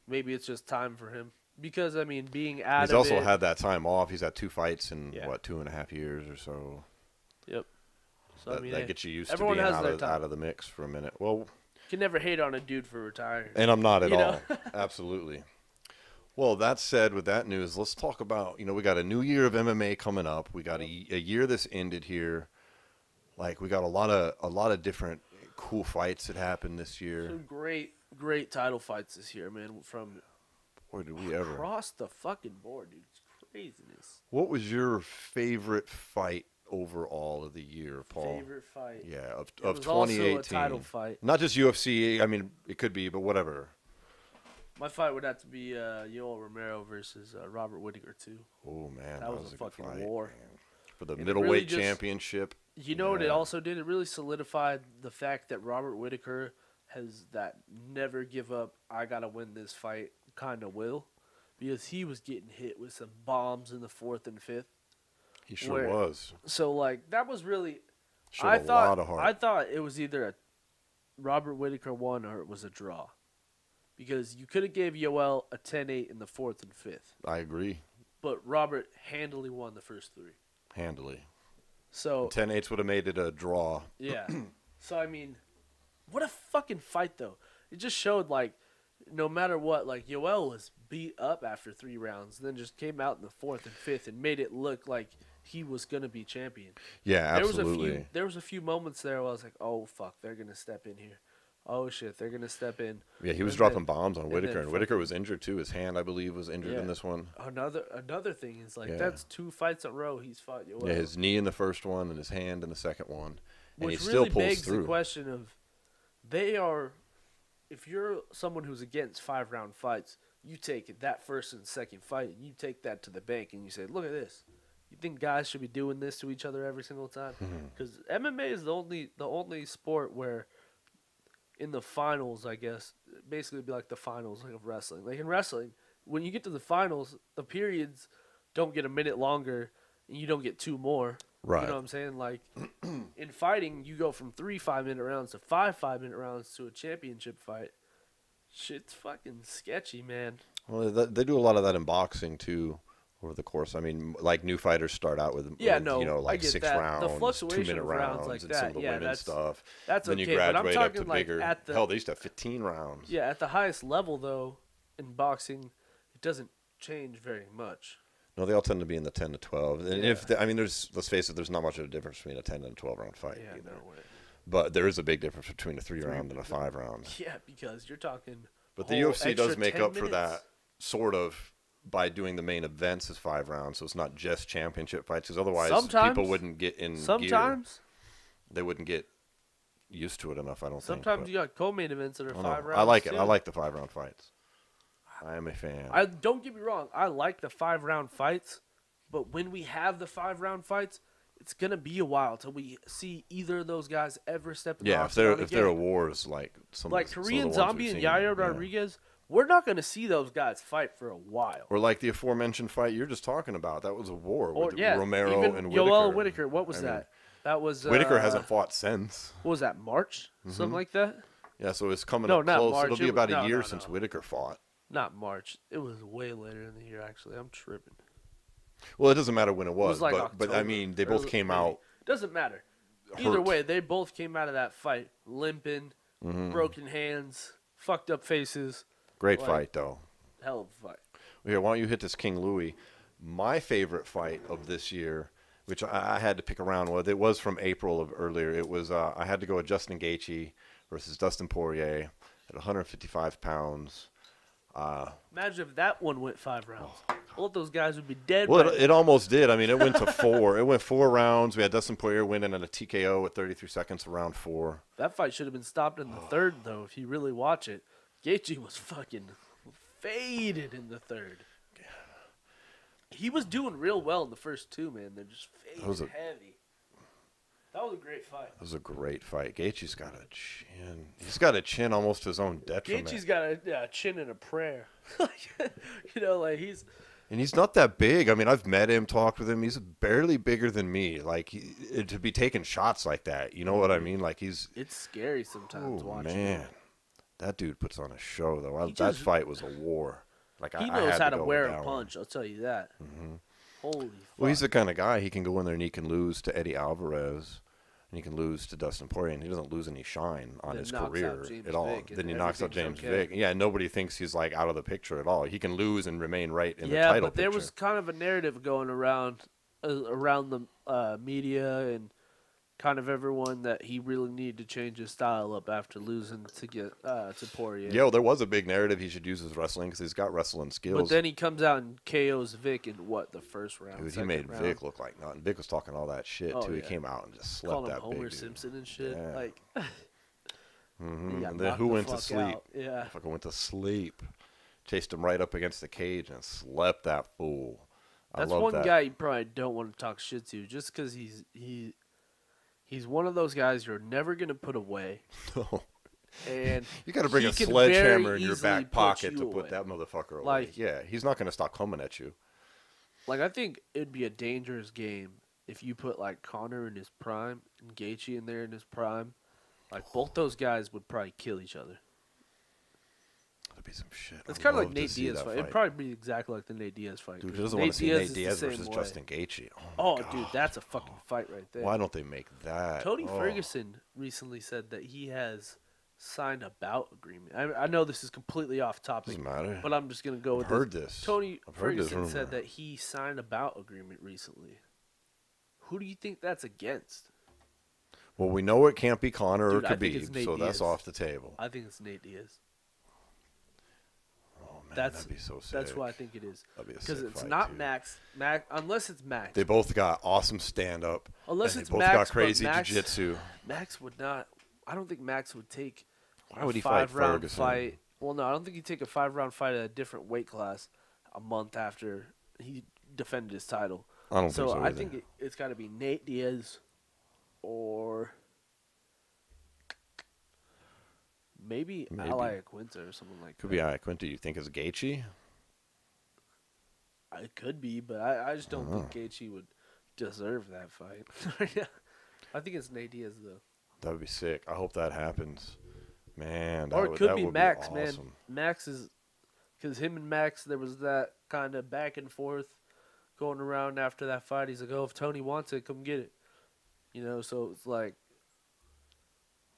maybe it's just time for him. Because I mean being out He's of also it, had that time off. He's had 2 fights in Yeah. 2.5 years or so. Yep. So that, I mean that hey, gets you used to everyone being has their time. out of the mix for a minute. Well, You can never hate on a dude for retiring. and I'm not at You all. know? Absolutely. Well, that said, with that news, let's talk about, we got a new year of MMA coming up. We got a year that's ended here. Like, we got a lot of different cool fights that happened this year. Some great title fights this year, man, from Boy, did we ever. across the fucking board, dude. It's craziness. What was your favorite fight overall of the year, Paul? Favorite fight? Yeah, of It was 2018. also a title fight. Not just UFC. I mean, it could be, but whatever. My fight would have to be Yoel Romero versus Robert Whittaker, too. Oh, man. That was a good fucking fight, war. man. For the And it middleweight really just- championship. You know what it Yeah. also did? It really solidified the fact that Robert Whittaker has that never give up, I got to win this fight kind of will. Because he was getting hit with some bombs in the 4th and 5th. He sure was. So, like, that was really... Showed I a lot of heart. I thought it was either a Robert Whittaker won or it was a draw. Because you could have gave Yoel a 10-8 in the 4th and 5th. I agree. But Robert handily won the first 3. Handily. So, 10-8s would have made it a draw. yeah. So, I mean, what a fucking fight, though. It just showed, like, no matter what, like, Yoel was beat up after 3 rounds, then just came out in the 4th and 5th and made it look like he was going to be champion. Yeah, absolutely. There was a few moments there where I was like, oh, fuck, they're going to step in here. Oh, shit, they're going to step in. Yeah, he was And dropping then- bombs on and Whittaker, then and Whittaker was injured too. His hand, I believe, was injured in Yeah. this one. Another thing is, like, Yeah. that's 2 fights in a row he's fought Yoel. Yeah, his knee in the first one and his hand in the second one. And Which he still really pulls begs through. the question of, if you're someone who's against 5-round fights, you take that first and second fight and you take that to the bank and you say, look at this. You think guys should be doing this to each other every single time? Because MMA is the only sport where in the finals, I guess, basically it'd be like the finals like of wrestling. Like in wrestling, when you get to the finals, the periods don't get a minute longer and you don't get 2 more. Right. You know what I'm saying? Like, in fighting, you go from 3 5-minute rounds to 5 5-minute rounds to a championship fight. Shit's fucking sketchy, man. Well, they do a lot of that in boxing too, over the course. I mean, like new fighters start out with Yeah, with, no, you know, I like get 6 that. rounds, The fluctuation 2-minute of rounds like and some of that, the yeah, women's stuff. That's then okay, you but I'm graduate up talking, to like, bigger. at the- Hell, they used to have 15 rounds. Yeah, at the highest level, though, in boxing, it doesn't change very much. No, they all tend to be in the 10 to 12. And Yeah. if I mean, let's face it, there's not much of a difference between a 10 and a 12 round fight Yeah, either. no way. But there is a big difference between a 3 round and a 5 round. Yeah, because you're talking. But the whole UFC does extra make 10 up for minutes. that sort of by doing the main events as 5 rounds, so it's not just championship fights. Because otherwise, Sometimes. people wouldn't get in gear. Sometimes. They wouldn't get used to it enough. I don't Sometimes think. you got co-main events that are But 5 rounds. I like it. too. I like the 5 round fights. I am a fan. I don't get me wrong. I like the 5-round fights, but when we have the 5-round fights, it's gonna be a while till we see either of those guys ever step in the Yeah, octagon if there are again. wars like some Like some of Korean the ones Zombie we've and seen, Yair yeah. Rodriguez, we're not gonna see those guys fight for a while. Or like the aforementioned fight you're just talking about. That was a war Or with yeah, Romero even and Whitaker. Yoel Whitaker. What was I mean, that? That was Whitaker hasn't fought since. What was that? March, something like that. Yeah, so it's coming No, up not close. March. It'll be It about was- a no, year no, since no. Whitaker fought. Not March. It was way later in the year. Actually, I'm tripping. Well, it doesn't matter when it It was, was like but I October, mean, they or both came maybe. out Doesn't matter. Either hurt. way, they both came out of that fight limping, broken hands, fucked up faces. Great Like- fight, though. Hell of a fight. Here, why don't you hit this King Louie? My favorite fight of this year, which I had to pick around with, it was from April of earlier. It was I had to go with Justin Gaethje versus Dustin Poirier at 155 pounds. Imagine if that one went 5 rounds. Both those guys would be dead. Well, by it almost did. I mean, it went to 4. It went 4 rounds. We had Dustin Poirier winning at a TKO at 33 seconds of round 4. that fight should have been stopped in the third, though, if you really watch it. Gaethje was fucking faded in the third. He was doing real well in the first 2, man. They're just faded heavy. That was a great fight. It was a great fight. Gaethje's got a chin. He's got a chin almost to his own detriment. Gaethje's got a chin and a prayer. You know, like And he's not that big. I mean, I've met him, talked with him. He's barely bigger than me. Like, to be taking shots like that, you know what I mean? Like, he's... it's scary sometimes Oh, watching. man. That dude puts on a show, though. That just- fight was a war. Like, He I knows had how to to go wear with a that one. punch, I'll tell you that. Holy fuck. Well, he's the kind of guy, he can go in there and he can lose to Eddie Alvarez, and he can lose to Dustin Poirier, and he doesn't lose any shine on Then his knocks out career James at all. Vick, and Then he knocks out everything's James okay. Vick. Yeah, nobody thinks he's, like, out of the picture at all. He can lose and remain right in the Yeah, title but there picture. was kind of a narrative going around the media and kind of everyone that he really needed to change his style up after losing to get to Poirier. Yeah, well, there was a big narrative he should use his wrestling because he's got wrestling skills. But then he comes out and KOs Vic in the first round? Dude, he second made round? Vic look like nothing. Vic was talking all that shit, Oh, too. He yeah. came out and just slept Calling him that Homer big dude. Simpson and shit. Yeah. Like, he got And then knocked who the went to fuck sleep? out. Yeah. Fucking went to sleep. Chased him right up against the cage and slept that fool. That's I love one that. guy you probably don't want to talk shit to, just because he's one of those guys you're never gonna put away, No. and You got to bring he a can sledgehammer very in your easily back pocket put to you put away. that motherfucker away. Like- Yeah, he's not going to stop coming at you. Like, I think it'd be a dangerous game if you put like Conor in his prime and Gaethje in there in his prime. Like, both those guys would probably kill each other. That'd be some shit. It's I'd kind of love like to Nate see Diaz that fight. It'd probably be exactly like the Nate Diaz fight. Dude, 'cause who doesn't want to see Nate is the Diaz same versus way. Justin Gaethje? Oh, my dude, God. that's a fucking fight right there. Why don't they make that? Tony Oh. Ferguson recently said that he has signed a bout agreement. I know this is completely off topic, Doesn't matter. but I'm just gonna go with I've heard this. Tony I've heard this Ferguson said rumor. that he signed a bout agreement recently. Who do you think that's against? Well, we know it can't be Conor Dude, or I think it's Khabib, Nate so that's Diaz. off the table. I think it's Nate Diaz. Oh, man, That's that'd be so sick. That's who I think it is. That'd be a Because sick it's fight, not too. Max, unless it's Max. They both got awesome stand-up. Unless and it's they both Max, got but crazy Max- jiu-jitsu. Max would not. I don't think Max would take. Why would he fight 5-round Ferguson? fight. Well, no, I don't think he'd take a 5-round fight at a different weight class a month after he defended his title. I don't think so I either. think it's got to be Nate Diaz or maybe Ally Quinta or something like Could that. be Iaquinta. You think it's Gaethje? It could be, but I just don't think Gaethje would deserve that fight. I think it's Nate Diaz though. That would be sick. I hope that happens. Man, Or it could that be would Max, be man. awesome. Max is because him and Max, there was that kind of back and forth going around after that fight. He's like, "Oh, if Tony wants it, come get it." You know, so it's like,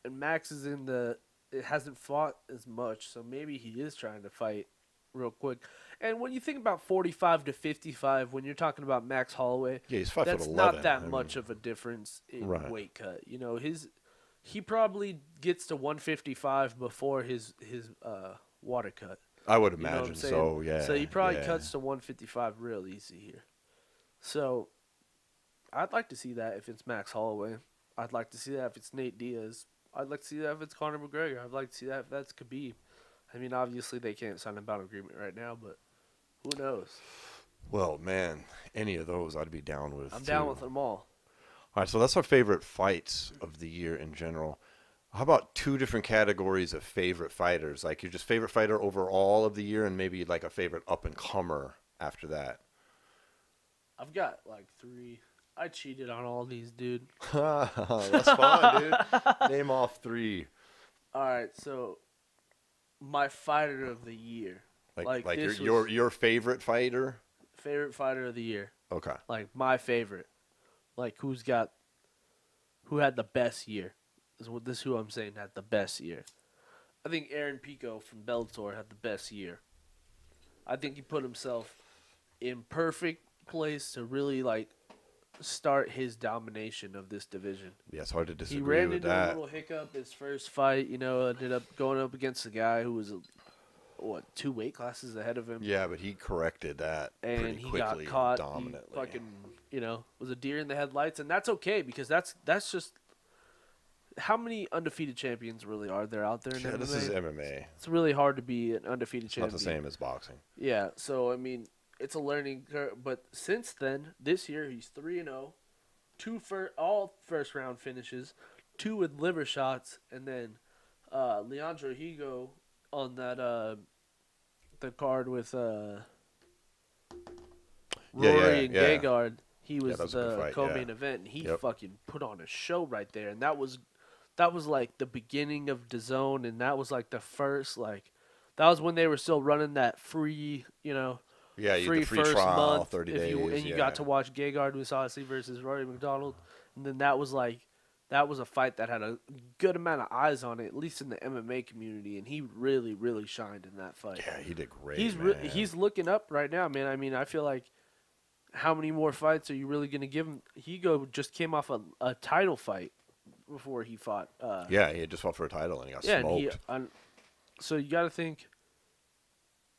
and Max is it hasn't fought as much, so maybe he is trying to fight real quick. And when you think about 45 to 55, when you're talking about Max Holloway, Yeah, he's 5'11". that's not that much of a difference in Right. weight cut. You know, he probably gets to 155 before his water cut. I would You know what I'm imagine saying? so. Yeah. So he probably yeah. cuts to 155 real easy here. So I'd like to see that if it's Max Holloway. I'd like to see that if it's Nate Diaz. I'd like to see that if it's Conor McGregor. I'd like to see that if that's Khabib. I mean, obviously they can't sign a bout agreement right now, but who knows? Well, man, any of those I'd be down with. I'm down too. with them all. All right, so that's our favorite fights of the year in general. How about two different categories of favorite fighters? Like your just favorite fighter overall of the year, and maybe like a favorite up and comer after that. I've got like 3. I cheated on all these, dude. That's fine, dude. Name off 3. All right, so my fighter of the year, Like this your favorite fighter. favorite fighter of the year, Okay. like my favorite, like who had the best year. This is who I'm saying had the best year. I think Aaron Pico from Bellator had the best year. I think he put himself in perfect place to really like start his domination of this division. Yeah, it's hard to He disagree ran with into a that. little hiccup his first fight, you know, ended up going up against a guy who was 2 weight classes ahead of him. Yeah, but he corrected that And pretty he quickly, got caught. dominantly. He fucking, you know, was a deer in the headlights, and that's okay because that's just how many undefeated champions really are there out there in Yeah, MMA? this is MMA. It's really hard to be an undefeated It's champion. not the same as boxing. Yeah, so I mean, it's a learning curve. But since then, this year he's 3-0, all first round finishes, 2 with liver shots, and then Leandro Higo on that the card with Rory and yeah. Gegard. He was that was a good the fight, co-main yeah. event, and he Yep. fucking put on a show right there, and that was like the beginning of DAZN, and that was like the first that was when they were still running that free, you know, Yeah, free the free first trial, month 30 if days. you got to watch Gegard Mousasi versus Rory McDonald, and then that was a fight that had a good amount of eyes on it, at least in the MMA community, and he really, really shined in that fight. Yeah, he did great. He's looking up right now, man. I mean, I feel like how many more fights are you really going to give him? Higo just came off a title fight before he fought. Yeah, he had just fought for a title and he got smoked. So you got to think,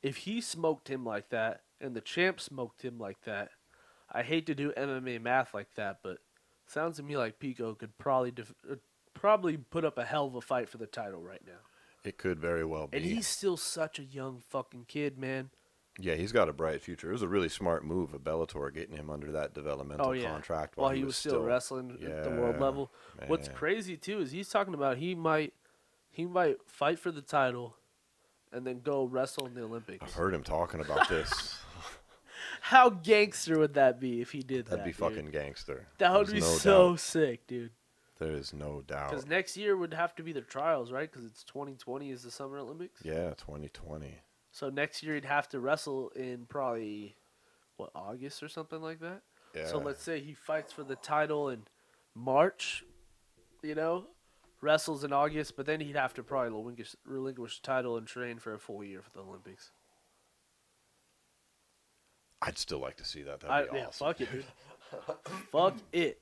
if he smoked him like that and the champ smoked him like that, I hate to do MMA math like that, but sounds to me like Pico could probably put up a hell of a fight for the title right now. It could very well be. And he's still such a young fucking kid, man. Yeah, he's got a bright future. It was a really smart move of Bellator getting him under that developmental contract while he was still wrestling at the world level. Man. What's crazy too is he's talking about he might fight for the title and then go wrestle in the Olympics. I've heard him talking about this. How gangster would that be if he did that? That'd be fucking gangster. That would be so sick, dude. There is no doubt. Because next year would have to be the trials, right? Because it's 2020 is the Summer Olympics. Yeah, 2020. So next year he'd have to wrestle in probably, August or something like that? Yeah. So let's say he fights for the title in March, you know, wrestles in August, but then he'd have to probably relinquish the title and train for a full year for the Olympics. I'd still like to see that. That'd be awesome. Fuck it, dude. Fuck it.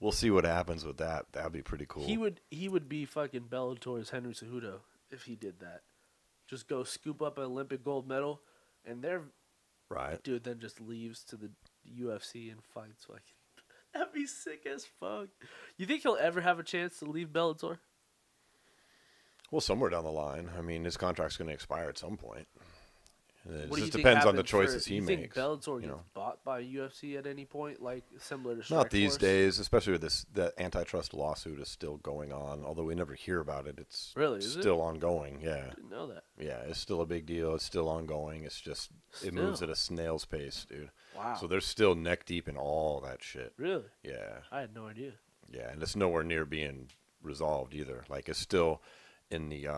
We'll see what happens with that. That'd be pretty cool. He would be fucking Bellator's Henry Cejudo if he did that. Just go scoop up an Olympic gold medal, and dude then just leaves to the UFC and fights. Like, that'd be sick as fuck. You think he'll ever have a chance to leave Bellator? Well, somewhere down the line. I mean, his contract's going to expire at some point. It What do you just think depends on the happens for- choices he you makes. think Bellator you gets know. bought by UFC at any point, like similar to Not these Strikeforce? days, especially with that antitrust lawsuit is still going on. Although we never hear about it, it's Really, is it? still ongoing. Yeah, Didn't know that. yeah, it's still a big deal. It's still ongoing. It's just it moves at a snail's pace, dude. Wow. So they're still neck deep in all that shit. Really? Yeah, I had no idea. yeah, and it's nowhere near being resolved either. Like it's still in the.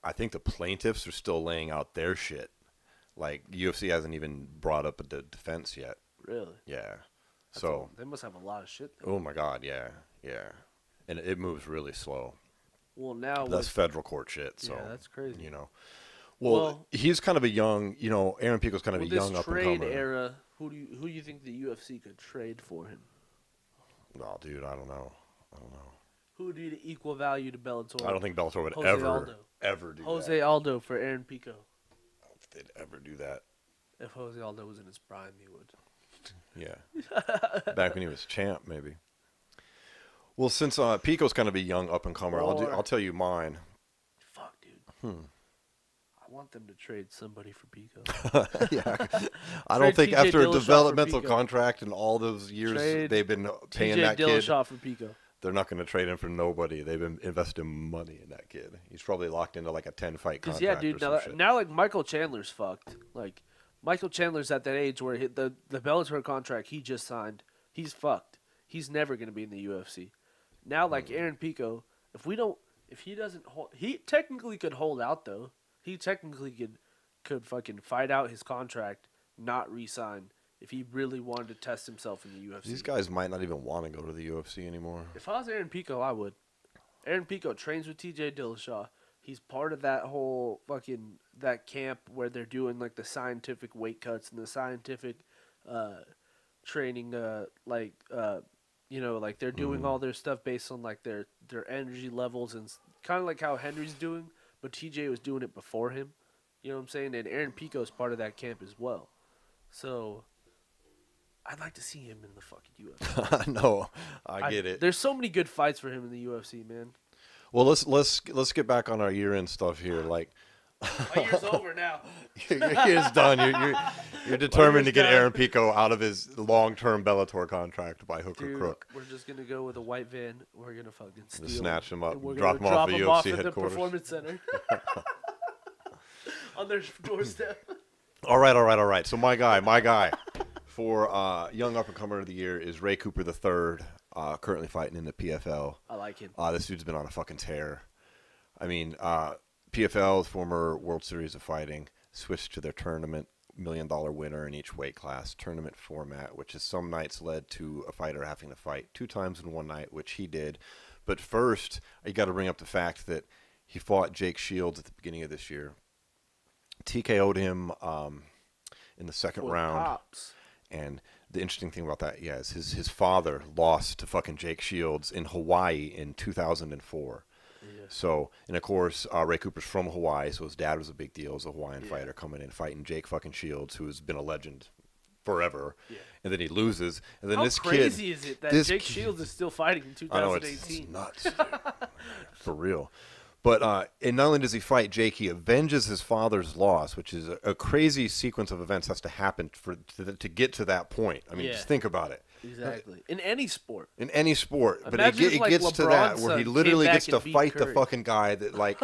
I think the plaintiffs are still laying out their shit. Like UFC hasn't even brought up the defense yet. Really? Yeah. So they must have a lot of shit. Though. Oh my God, yeah, yeah, and it moves really slow. Well, now That's federal court shit. So yeah, that's crazy. You know, well, he's kind of a young. You know, Aaron Pico's kind of a young up and trade comer. era. Who do you think the UFC could trade for him? No, dude, I don't know. Who would be the equal value to Bellator? I don't think Bellator would Jose ever Aldo. do Jose that. Aldo for Aaron Pico. I don't know if they'd ever do that. If Jose Aldo was in his prime, he would. Yeah, back when he was champ, maybe. Well, since Pico's kind of a young up and comer, I'll tell you mine. Fuck, dude. I want them to trade somebody for Pico. Yeah, I don't think TJ after a Dillashaw developmental for Pico. contract and all those years they've been paying TJ that kid, Dillashaw for Pico. they're not going to trade him for nobody. They've been investing money in that kid. He's probably locked into like a 10-fight contract. Yeah, dude. or some shit. Now, like Michael Chandler's fucked. Like Michael Chandler's at that age where the Bellator contract he just signed, he's fucked. He's never gonna be in the UFC. Now, like Aaron Pico, if he doesn't hold, he technically could hold out though. He technically could fucking fight out his contract, not re-sign if he really wanted to test himself in the UFC. These guys might not even want to go to the UFC anymore. If I was Aaron Pico, I would. Aaron Pico trains with TJ Dillashaw. He's part of that whole that camp where they're doing like the scientific weight cuts and the scientific training. Like they're doing all their stuff based on like their energy levels and kind of like how Henry's doing, but TJ was doing it before him. You know what I'm saying? And Aaron Pico's part of that camp as well. So I'd like to see him in the fucking UFC. No, I get it. There's so many good fights for him in the UFC, man. Well, let's get back on our year-end stuff here. Like, My year's over now. your year's done. You're determined to get done. Aaron Pico out of his long-term Bellator contract by hook or Dude, crook. we're just gonna go with a white van. We're gonna fucking steal Just snatch him up, and we're drop gonna him off drop at him UFC off at the headquarters. performance center on their doorstep. All right. So my guy for young up-and-comer of the year is Ray Cooper III, currently fighting in the PFL. I like him. This dude's been on a fucking tear. I mean, PFL, former World Series of Fighting, switched to their tournament, $1 million winner in each weight class tournament format, which has some nights led to a fighter having to fight 2 times in one night, which he did. But first, you got to bring up the fact that he fought Jake Shields at the beginning of this year. TKO'd him in the second round. Pops. And the interesting thing about that, is his father lost to fucking Jake Shields in Hawaii in 2004. Yeah. So, and of course, Ray Cooper's from Hawaii, so his dad was a big deal as a Hawaiian fighter coming in fighting Jake fucking Shields, who has been a legend forever. Yeah. And then he loses, and then How this crazy kid, is it that Jake Shields is still fighting in 2018? I know, it's nuts, dude. For real. But and not only does he fight Jake, he avenges his father's loss, which is a crazy sequence of events has to happen to get to that point. I mean, just think about it. Exactly. In any sport. In any sport. But Imagine it if, like, gets to that LeBron's where he son literally came gets back to and beat fight the Curry. fucking guy that, like,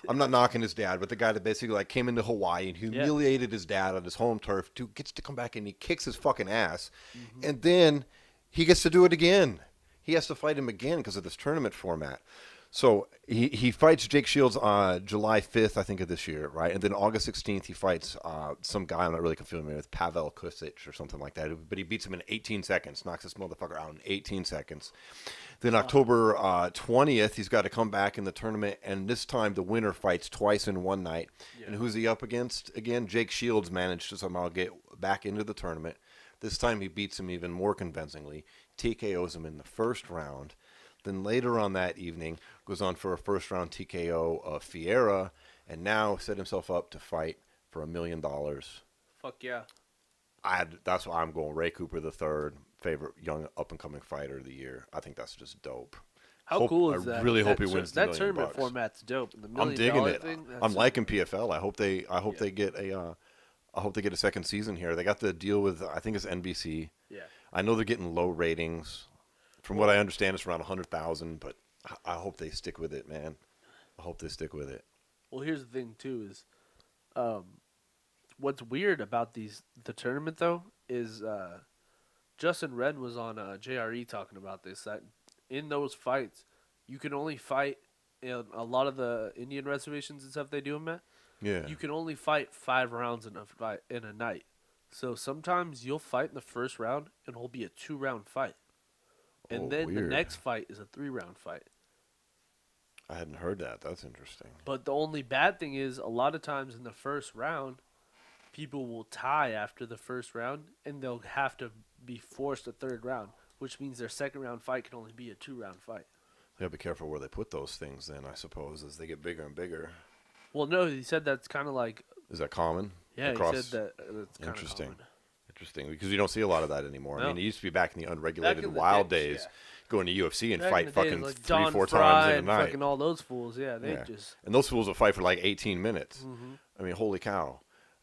I'm not knocking his dad, but the guy that basically, like, came into Hawaii and humiliated his dad on his home turf, dude gets to come back and he kicks his fucking ass. Mm-hmm. And then he gets to do it again. He has to fight him again because of this tournament format. So he fights Jake Shields on July 5th, I think, of this year, right? And then August 16th, he fights some guy I'm not really familiar with, Pavel Kusic or something like that. But he beats him in 18 seconds, knocks this motherfucker out in 18 seconds. Then October 20th, he's got to come back in the tournament, and this time the winner fights twice in one night. Yeah. And who's he up against? Again, Jake Shields managed to somehow get back into the tournament. This time he beats him even more convincingly, TKOs him in the first round. Then later on that evening, goes on for a first-round TKO of Fiera, and now set himself up to fight for $1 million. Fuck yeah. That's why I'm going Ray Cooper III, favorite young up-and-coming fighter of the year. I think that's just dope. How cool is that? I really hope he wins the $1 million. That tournament format's dope. And the $1 I'm digging million it. thing, I'm liking PFL. I hope they get a I hope they get a second season here. They got the deal with, I think it's NBC. Yeah. I know they're getting low ratings. From what I understand, it's around 100,000, but I hope they stick with it, man. I hope they stick with it. Well, here's the thing, too, is what's weird about the tournament, though, is Justin Wren was on JRE talking about this, that in those fights, you can only fight in a lot of the Indian reservations and stuff they do them at. Yeah. You can only fight 5 rounds in a night. So sometimes you'll fight in the first round, and it'll be a 2-round fight. And then weird. the next fight is a 3-round fight. I hadn't heard that. That's interesting. But the only bad thing is, a lot of times in the first round, people will tie after the first round, and they'll have to be forced a 3rd round, which means their 2nd round fight can only be a 2-round fight. They gotta be careful where they put those things then, I suppose, as they get bigger and bigger. Well, no, he said that's kind of like... Is that common? Yeah, across? he said that's kind of Interesting. common. Interesting, because you don't see a lot of that anymore. No. I mean, it used to be back in the unregulated Back in the wild days, days, yeah. going to UFC and Back in fight the fucking days, like 3-4 Don times Fry in a and night. fucking all those fools, yeah, they just... And those fools will fight for like 18 minutes. Mm-hmm. I mean, holy cow.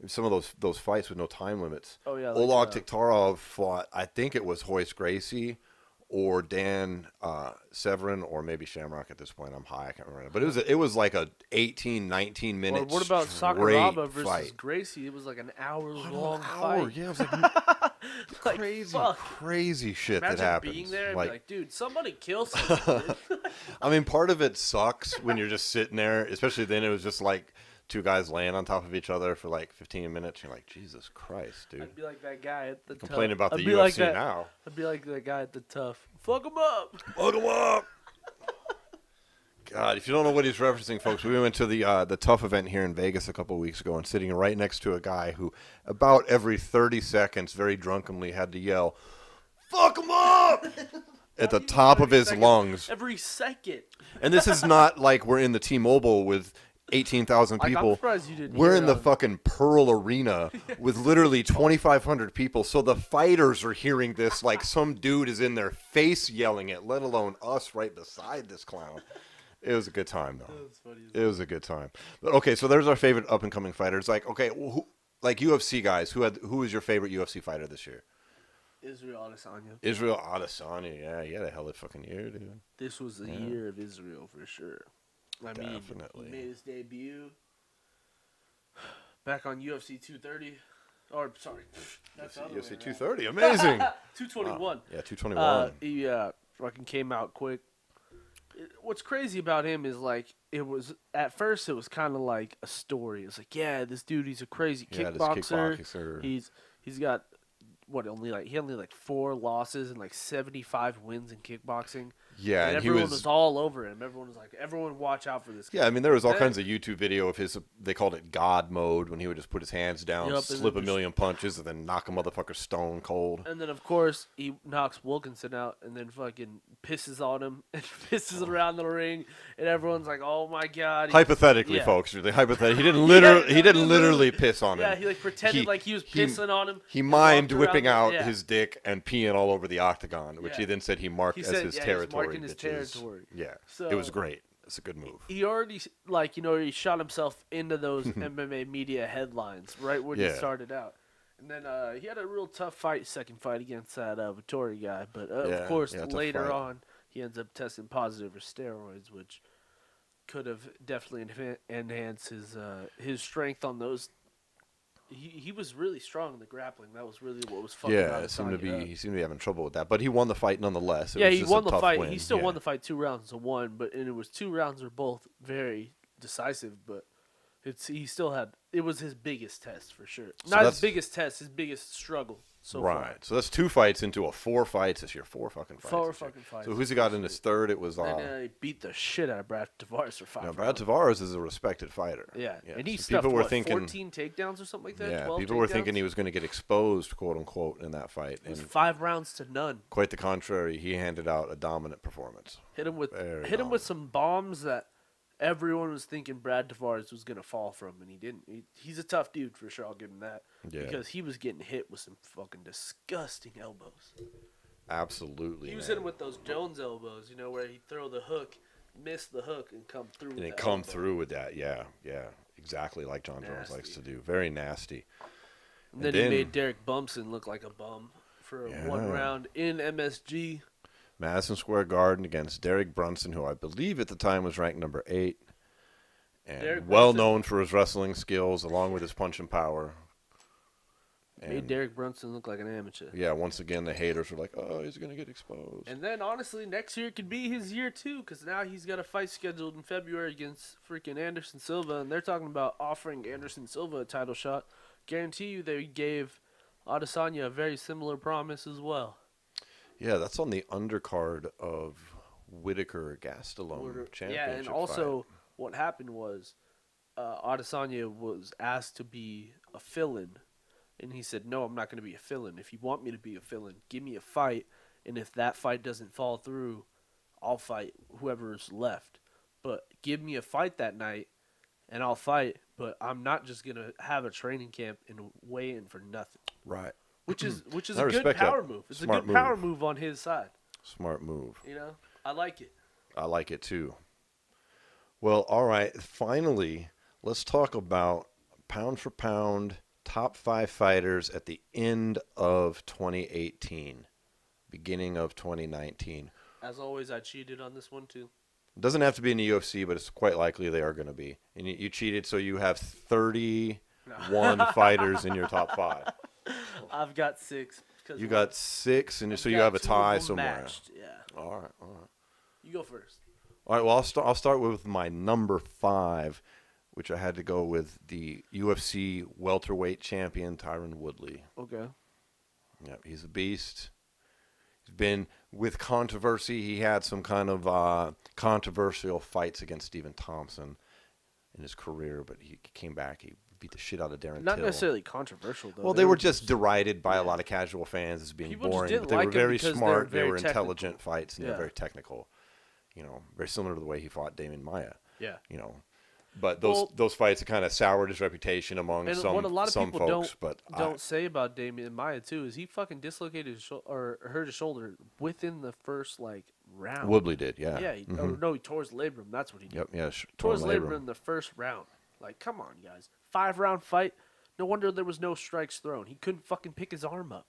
Some of those fights with no time limits. Oh, yeah. Oleg Tiktarov fought, I think it was Hoist Gracie or Dan Severin or maybe Shamrock at this point. I'm high, I can't remember. But it was like a 18, 19 minute Or what about straight Sakuraba versus fight. Gracie? It was like an hour-long Hour, fight. yeah, it was like Like, crazy, fuck. crazy shit Imagine that happens. being there and be like, dude, somebody kill someone. I mean, part of it sucks when you're just sitting there, especially then it was just like 2 guys laying on top of each other for like 15 minutes. You're like, Jesus Christ, dude. I'd be like that guy at the Complaining about the I'd be UFC like that, now. I'd be like that guy at the Tough. Fuck him up. Fuck him up. God, if you don't know what he's referencing, folks, we went to the Tough event here in Vegas a couple of weeks ago and sitting right next to a guy who about every 30 seconds very drunkenly had to yell, "Fuck him up!" at the top of his lungs. Every second. And this is not like we're in the T-Mobile with 18,000 Like, people. I'm surprised you didn't We're hear in the on- fucking Pearl Arena with literally 2,500 people. So the fighters are hearing this like some dude is in their face yelling it, let alone us right beside this clown. It was a good time, though. It was a good time. But okay, so there's our favorite up-and-coming fighters. Like, okay, like UFC guys, who was your favorite UFC fighter this year? Israel Adesanya. Israel Adesanya, yeah, he had a hell of a fucking year, dude. This was the year of Israel for sure. I mean, Definitely. he made his debut back on UFC 230. Or, sorry. That's the other way UFC around. 230, amazing. 221. Yeah, 221. He fucking came out quick. What's crazy about him is, like, at first it was kind of like a story. It's like, yeah, this dude, he's a crazy Yeah, this kickboxer. kickboxer. He's got he only 4 losses and like 75 wins in kickboxing. Yeah, and and he everyone was all over him. Everyone was like, everyone watch out for this guy. Yeah, I mean, there was all kinds of YouTube video of his, they called it God mode, when he would just put his hands down, Yup, and slip a then million punches, and then knock a motherfucker stone cold. And then, of course, he knocks Wilkinson out and then fucking pisses on him and pisses around the ring. And everyone's like, oh, my God. Hypothetically, yeah. folks, really, hypothetically. He didn't literally piss on him. Yeah, he like pretended like he was pissing on him. He and mimed walked whipping around out his dick and peeing all over the octagon, which Yeah. he then said he marked as his he was territory. marking his which is- territory. Yeah, So- it was great. It's a good move. He already, he shot himself into those MMA media headlines right when he Yeah. started out. And then he had a real tough second fight against that Vittori guy. But, Yeah, of course, tough later fight. on, he ends up testing positive for steroids, which could have definitely enhanced his strength on those. He was really strong in the grappling. That was really what was fucking Yeah, he seemed to be having trouble with that, but he won the fight nonetheless. It was he just won a the tough fight. win. He still Yeah. won the fight 2 rounds to 1, and it was 2 rounds were both very decisive. But he still had it was his biggest test for sure. So Not his that's- biggest test, his biggest struggle so far. Right. So that's 2 fights into 4 fights this year. 4 fucking fights. 4 this year. fucking fights. So who's he got in his third? It was And he beat the shit out of Brad Tavares for 5 now, rounds. Brad Tavares is a respected fighter. Yeah, and he so stuffed, people were what, thinking 14 takedowns or something like that? Yeah, 12 people were takedowns? thinking he was going to get exposed, quote unquote, in that fight, It was and 5 rounds to none. quite the contrary. He handed out a dominant performance. Hit him with Very hit him with some bombs that everyone was thinking Brad Tavares was gonna fall from, and he didn't. He's a tough dude for sure. I'll give him that. Yeah. Because he was getting hit with some fucking disgusting elbows. Absolutely. He was man. hitting with those Jones elbows, where he'd throw the hook, miss the hook, and come through. And then come through with that. Yeah, exactly like John Jones Nasty. likes to do. Very nasty. And then he made Derek Bumpson look like a bum for 1 round in MSG. Madison Square Garden against Derek Brunson, who I believe at the time was ranked number 8. And well known for his wrestling skills along with his punch and power. And made Derek Brunson look like an amateur. Yeah, once again, the haters were like, oh, he's going to get exposed. And then, honestly, next year could be his year, too, because now he's got a fight scheduled in February against freaking Anderson Silva, and they're talking about offering Anderson Silva a title shot. Guarantee you they gave Adesanya a very similar promise as well. Yeah, that's on the undercard of Whitaker-Gastelum championship Yeah, and also fight. What happened was Adesanya was asked to be a fill-in. And he said, no, I'm not going to be a fill-in. If you want me to be a fill-in, give me a fight. And if that fight doesn't fall through, I'll fight whoever's left. But give me a fight that night, and I'll fight. But I'm not just going to have a training camp and weigh in for nothing. Right. Which is a good power move. It's a good power move on his side. Smart move. You know, I like it. I like it, too. Well, all right. Finally, let's talk about pound for pound top 5 fighters at the end of 2018, beginning of 2019. As always, I cheated on this one, too. It doesn't have to be in the UFC, but it's quite likely they are going to be. And you cheated, so you have 31 fighters in your top 5. I've got 6. You got 6, and so you have a tie somewhere. Matched. Yeah. All right. You go first. All right, well, I'll start with my number 5, which I had to go with the UFC welterweight champion, Tyron Woodley. Okay. Yeah, he's a beast. He's been with controversy. He had some kind of controversial fights against Stephen Thompson in his career, but he came back. He beat the shit out of Darren Not Till. necessarily controversial, though. Well, they were just derided by a lot of casual fans as being People boring. But they were very smart. They were intelligent fights, and they're very technical. You know, very similar to the way he fought Damian Maia. Yeah. You know. But those fights have kind of soured his reputation among some folks. What a lot of people but don't say about Damian Maia too is he fucking dislocated his or hurt his shoulder within the first round. Woodley did, yeah. Yeah, he tore his labrum. That's what he did. Yep, yeah, tore his labrum in the first round. Like, come on, guys, 5-round fight. No wonder there was no strikes thrown. He couldn't fucking pick his arm up.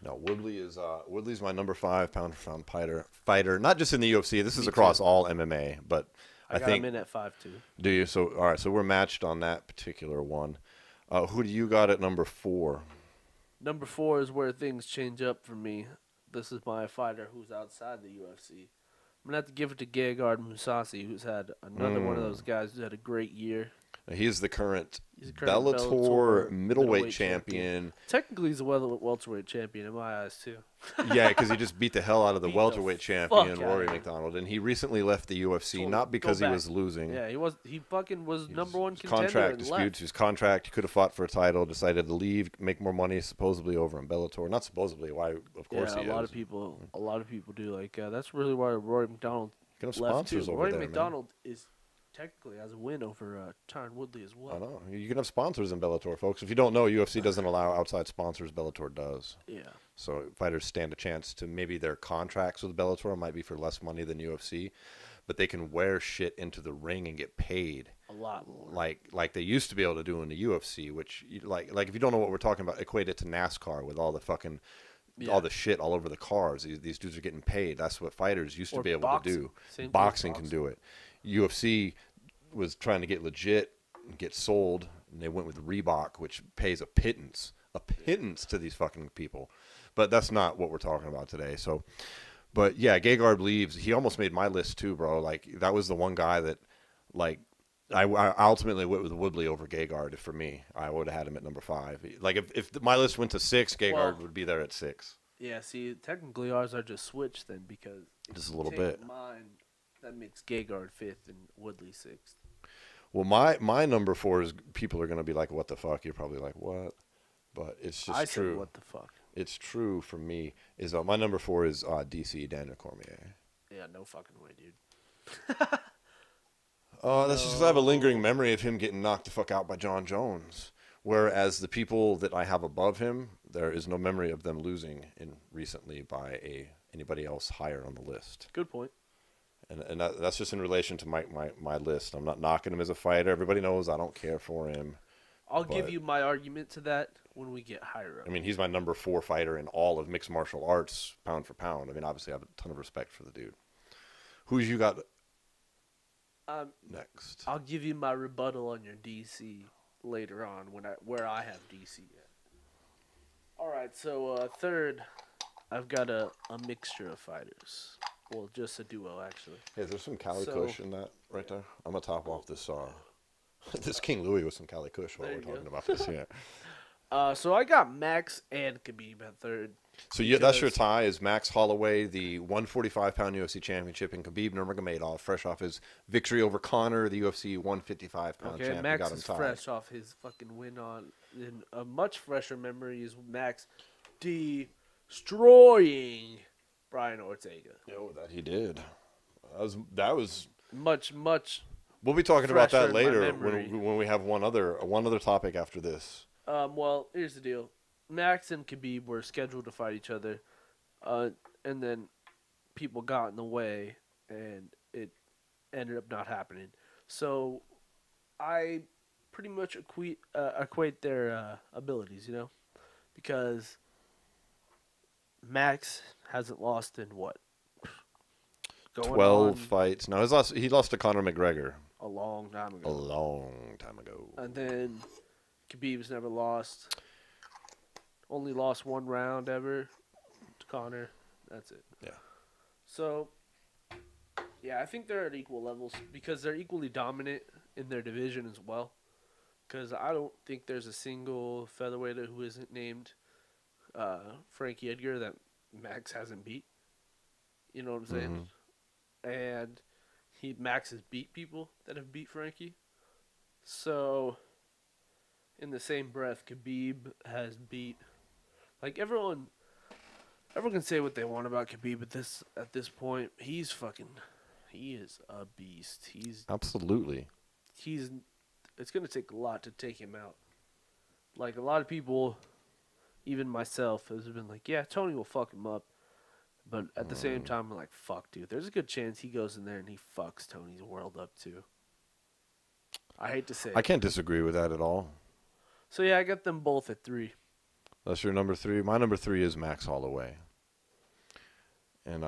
No, Woodley's my number 5 pound for pound fighter. Not just in the UFC. This is across all MMA, but I think him in at 5 too. Do you? So all right. So we're matched on that particular one. Who do you got at number 4? Number 4 is where things change up for me. This is my fighter who's outside the UFC. I'm gonna have to give it to Gegard Mousasi, who's had another one of those guys who's had a great year. He's the current Bellator middleweight champion. Technically, he's a welterweight champion in my eyes, too. Yeah, because he just beat the hell out of the welterweight champion, Rory McDonald. And he recently left the UFC, not because he was losing. Yeah, he fucking was number 1 contender. Contract disputes. His contract, he could have fought for a title, decided to leave, make more money, supposedly over in Bellator. Not supposedly, why, of course he is. A lot of people do. That's really why Rory McDonald left, sponsors too. Rory McDonald is technically has a win over Tyron Woodley as well. I know. You can have sponsors in Bellator, folks. If you don't know, UFC doesn't allow outside sponsors. Bellator does. Yeah. So fighters stand a chance to maybe their contracts with Bellator might be for less money than UFC, but they can wear shit into the ring and get paid a lot more. Like they used to be able to do in the UFC, which like if you don't know what we're talking about, equate it to NASCAR with all the fucking all the shit all over the cars. These dudes are getting paid. That's what fighters used to be able to do. Boxing can do it. UFC was trying to get legit and get sold, and they went with Reebok, which pays a pittance to these fucking people. But that's not what we're talking about today. So, but yeah, Gegard leaves. He almost made my list too, bro. Like that was the one guy that, like, I ultimately went with Woodley over Gegard. For me, I would have had him at number 5. Like if my list went to 6, Gegard would be there at 6. Yeah. See, technically ours are just switched then because just a little bit. Mine, that makes Gegard 5th and Woodley 6th. Well, my number 4 is people are going to be like, what the fuck? You're probably like, what? But it's just true. Said, what the fuck? It's true for me. Is my number 4 is DC Daniel Cormier. Yeah, no fucking way, dude. That's just because I have a lingering memory of him getting knocked the fuck out by John Jones. Whereas the people that I have above him, there is no memory of them losing recently by anybody else higher on the list. Good point. And that's just in relation to my list. I'm not knocking him as a fighter. Everybody knows I don't care for him. I'll give you my argument to that. when we get higher up. I mean, he's my number 4 fighter in all of mixed martial arts, pound for pound. I mean, obviously, I have a ton of respect for the dude. Who's you got next? I'll give you my rebuttal on your DC later on where I have DC at. All right, so third, I've got a mixture of fighters. Well, just a duo, actually. Hey, there's some Cali Kush in that right there. I'm going to top off this this King Louie with some Cali Kush while we're talking about this. Yeah. So I got Max and Khabib at third. So that's your tie is Max Holloway, the 145-pound UFC championship, and Khabib Nurmagomedov, fresh off his victory over Conor, the UFC 155-pound champion. Max got him is tied. fresh off his fucking win on. In a much fresher memory is Max destroying Brian Ortega. Yo, that he did. That was much. We'll be talking about that fresher in my later memory. when we have one other topic after this. Well, here's the deal. Max and Khabib were scheduled to fight each other, and then people got in the way, and it ended up not happening. So I pretty much equate their abilities, because Max hasn't lost in what? 12 fights. No, he lost to Conor McGregor. A long time ago. A long time ago. And then Khabib's never lost. Only lost one round ever to Conor. That's it. Yeah. So, yeah, I think they're at equal levels because they're equally dominant in their division as well. Because I don't think there's a single featherweight who isn't named Frankie Edgar that Max hasn't beat. You know what I'm saying? And Max has beat people that have beat Frankie. So, in the same breath, Khabib has beat. Like everyone can say what they want about Khabib at this point. He is a beast. Absolutely. It's gonna take a lot to take him out. Like a lot of people, even myself, has been like, yeah, Tony will fuck him up. But at the same time, I'm like, fuck, dude. There's a good chance he goes in there and he fucks Tony's world up too. I hate to say it. I can't disagree with that at all. So yeah, I got them both at 3. That's your number 3. My number 3 is Max Holloway. And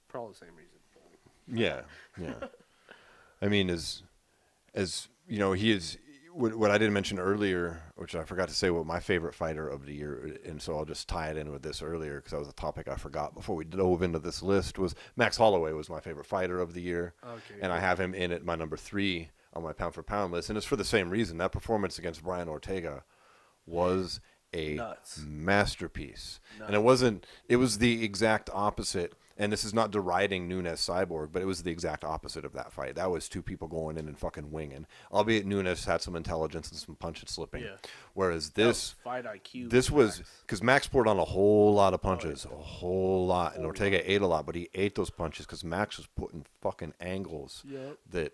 for all the same reason. yeah. I mean, as you know, he is what I didn't mention earlier, which I forgot to say, what my favorite fighter of the year, and so I'll just tie it in with this earlier because that was a topic I forgot before we dove into this list, was Max Holloway was my favorite fighter of the year. Okay. And I have him in at my number 3 on my pound for pound list, and it's for the same reason. That performance against Brian Ortega was a masterpiece. And it was the exact opposite. And this is not deriding Nunes Cyborg, but it was the exact opposite of that fight. That was two people going in and fucking winging. Albeit Nunes had some intelligence and some punch and slipping. Yeah. Whereas this fight IQ. This was because Max poured on a whole lot of punches, a whole lot, and Ortega ate a lot, but he ate those punches because Max was putting fucking angles that.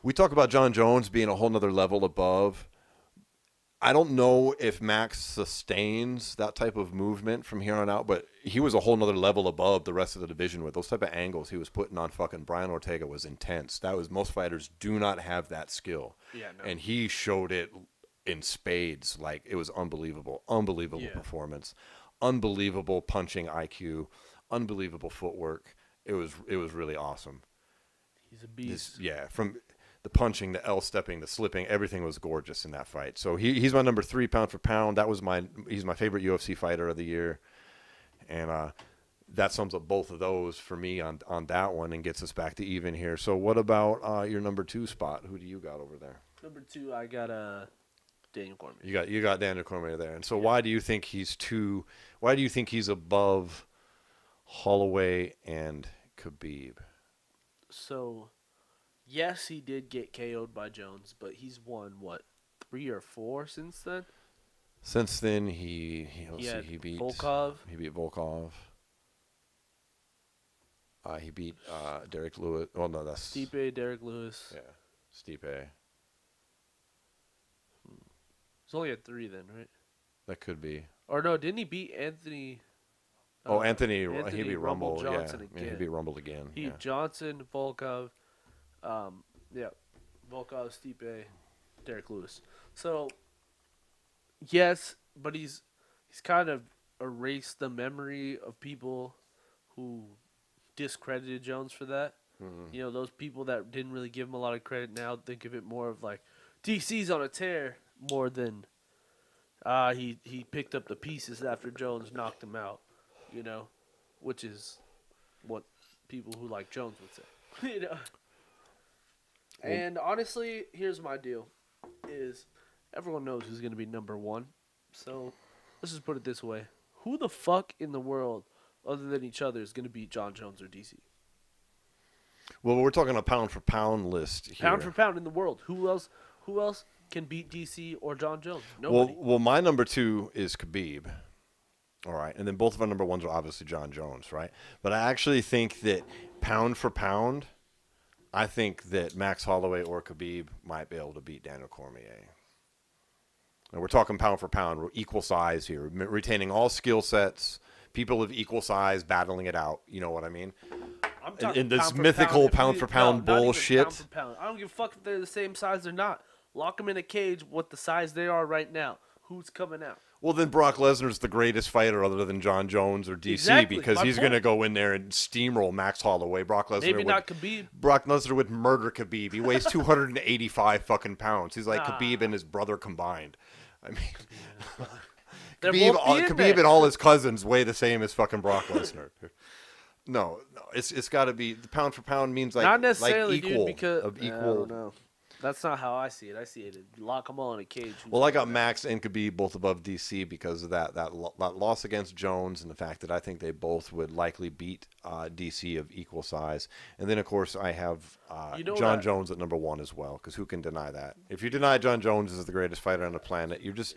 We talk about John Jones being a whole nother level above. I don't know if Max sustains that type of movement from here on out, but he was a whole nother level above the rest of the division with those type of angles he was putting on fucking Brian Ortega was intense. That was, most fighters do not have that skill. Yeah, no. And he showed it in spades. Like, it was unbelievable. Unbelievable performance. Unbelievable punching IQ. Unbelievable footwork. It was really awesome. He's a beast. From the punching, the L-stepping, the slipping, everything was gorgeous in that fight. So he's my number 3 pound for pound. He's my favorite UFC fighter of the year. And that sums up both of those for me on that one and gets us back to even here. So what about your number 2 spot? Who do you got over there? Number 2, I got Daniel Cormier. You got Daniel Cormier there. And so why do you think he's above Holloway and Khabib? So, yes, he did get KO'd by Jones, but he's won, 3 or 4 since then? Since then, he beat Volkov. He beat Volkov. He beat Derek Lewis. Oh, no, that's... Stipe, Derek Lewis. Yeah, Stipe. He's only at 3 then, right? That could be. Or no, didn't he beat Anthony... Anthony he beat Rumble. Johnson again. Yeah, he beat Rumble again. He Johnson, Volkov, Volkov, Stipe, Derek Lewis. So Yes, but he's kind of erased the memory of people who discredited Jones for that. Mm-hmm. You know, those people that didn't really give him a lot of credit now think of it more of like DC's on a tear more than he picked up the pieces after Jones knocked him out. You know, which is what people who like Jones would say. You know. And honestly, here's my deal: is everyone knows who's going to be number one. So let's just put it this way: who the fuck in the world, other than each other, is going to beat John Jones or DC? Well, we're talking a pound for pound list here. Pound for pound in the world. Who else can beat DC or John Jones? Nobody. Well, my number 2 is Khabib. All right. And then both of our number 1s are obviously John Jones, right? But I actually think that pound for pound, I think that Max Holloway or Khabib might be able to beat Daniel Cormier. And we're talking pound for pound. We're equal size here, retaining all skill sets, people of equal size battling it out. You know what I mean? I'm talking in this pound for mythical pound, pound for pound not even bullshit. Pound for pound. I don't give a fuck if they're the same size or not. Lock them in a cage what the size they are right now. Who's coming out? Well, then Brock Lesnar's the greatest fighter other than John Jones or DC Exactly, because my he's point. going to go in there and steamroll Max Holloway. Brock Lesnar Maybe would, not Khabib. Brock Lesnar would murder Khabib. He weighs 285 fucking pounds. He's like Khabib and his brother combined. I mean, They're Khabib, both in Khabib there. and all his cousins weigh the same as fucking Brock Lesnar. No, it's got to be the pound for pound means like Not necessarily, like equal dude, because of I equal. don't know. That's not how I see it. I see it. Lock them all in a cage. Well, I got Max and Khabib both above DC because of that loss against Jones and the fact that I think they both would likely beat DC of equal size. And then, of course, I have John Jones at number 1 as well because who can deny that? If you deny John Jones is the greatest fighter on the planet, you're just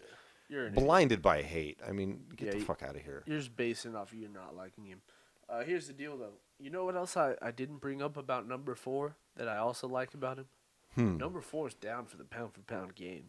blinded by hate. I mean, get the fuck out of here. You're just basing off you not liking him. Here's the deal, though. You know what else I didn't bring up about number 4 that I also like about him? Number 4 is down for the pound for pound game.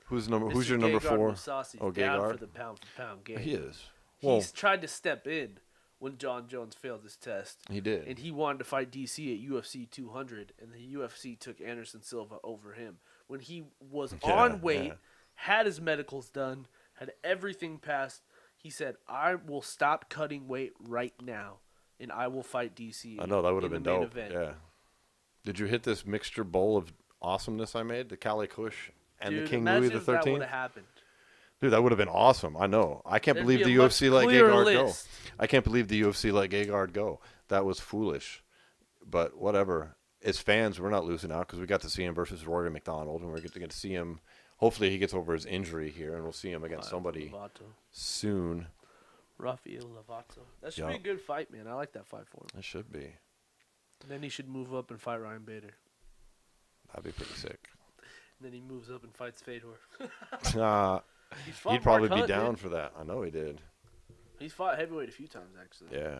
Who's your number 4? Oh, down for the pound for pound game. He is. Well, he's tried to step in when John Jones failed his test. He did. And he wanted to fight DC at UFC 200, and the UFC took Anderson Silva over him. When he was on weight, had his medicals done, had everything passed, he said, I will stop cutting weight right now, and I will fight DC. I know, that would have been dope. Event. Yeah. Did you hit this mixture bowl of awesomeness I made? The Cali Kush and the King Louie the 13th? That would have happened. Dude, that would have been awesome. I know. I can't There'd believe be the a UFC much let clearer Gegard go. list. I can't believe the UFC let Gegard go. That was foolish. But whatever. As fans, we're not losing out because we got to see him versus Rory McDonald, and we're going to get to see him. Hopefully he gets over his injury here, and we'll see him against somebody soon. Rafael Lovato. That should be a good fight, man. I like that fight for him. It should be. And then he should move up and fight Ryan Bader. That'd be pretty sick. And then he moves up and fights Fedor. He'd probably be down for that. I know he did. He's fought heavyweight a few times, actually. Yeah.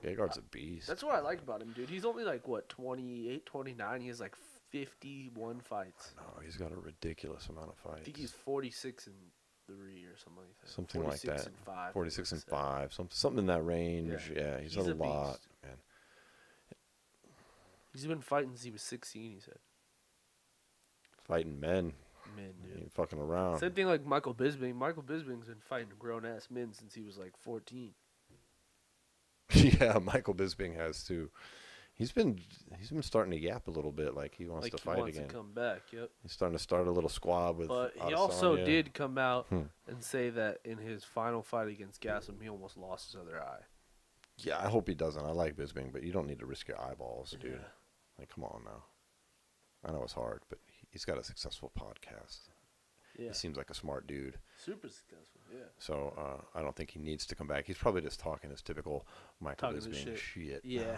Gegard's a beast. That's what I like about him, dude. He's only like, 28, 29. He has like 51 fights. No, he's got a ridiculous amount of fights. I think he's 46 and 3 or something like that. Something like that. 46 and 5. 46 and 5. Something in that range. Yeah, he's a lot, beast. man. He's been fighting since he was 16, he said. Fighting men. Men, dude. He ain't fucking around. Same thing like Michael Bisping. Michael Bisping's been fighting grown-ass men since he was like 14. Yeah, Michael Bisping has too. He's been starting to yap a little bit, like he wants to fight again. He wants to come back. Yep. He's starting to start a little squad with. But he Adesanya. also did come out and say that in his final fight against Gaslam, he almost lost his other eye. Yeah, I hope he doesn't. I like Bisping, but you don't need to risk your eyeballs, dude. Yeah. Like, come on now. I know it's hard, but he's got a successful podcast. Yeah. He seems like a smart dude. Super successful, yeah. So I don't think he needs to come back. He's probably just talking his typical Michael Bisping shit. Yeah.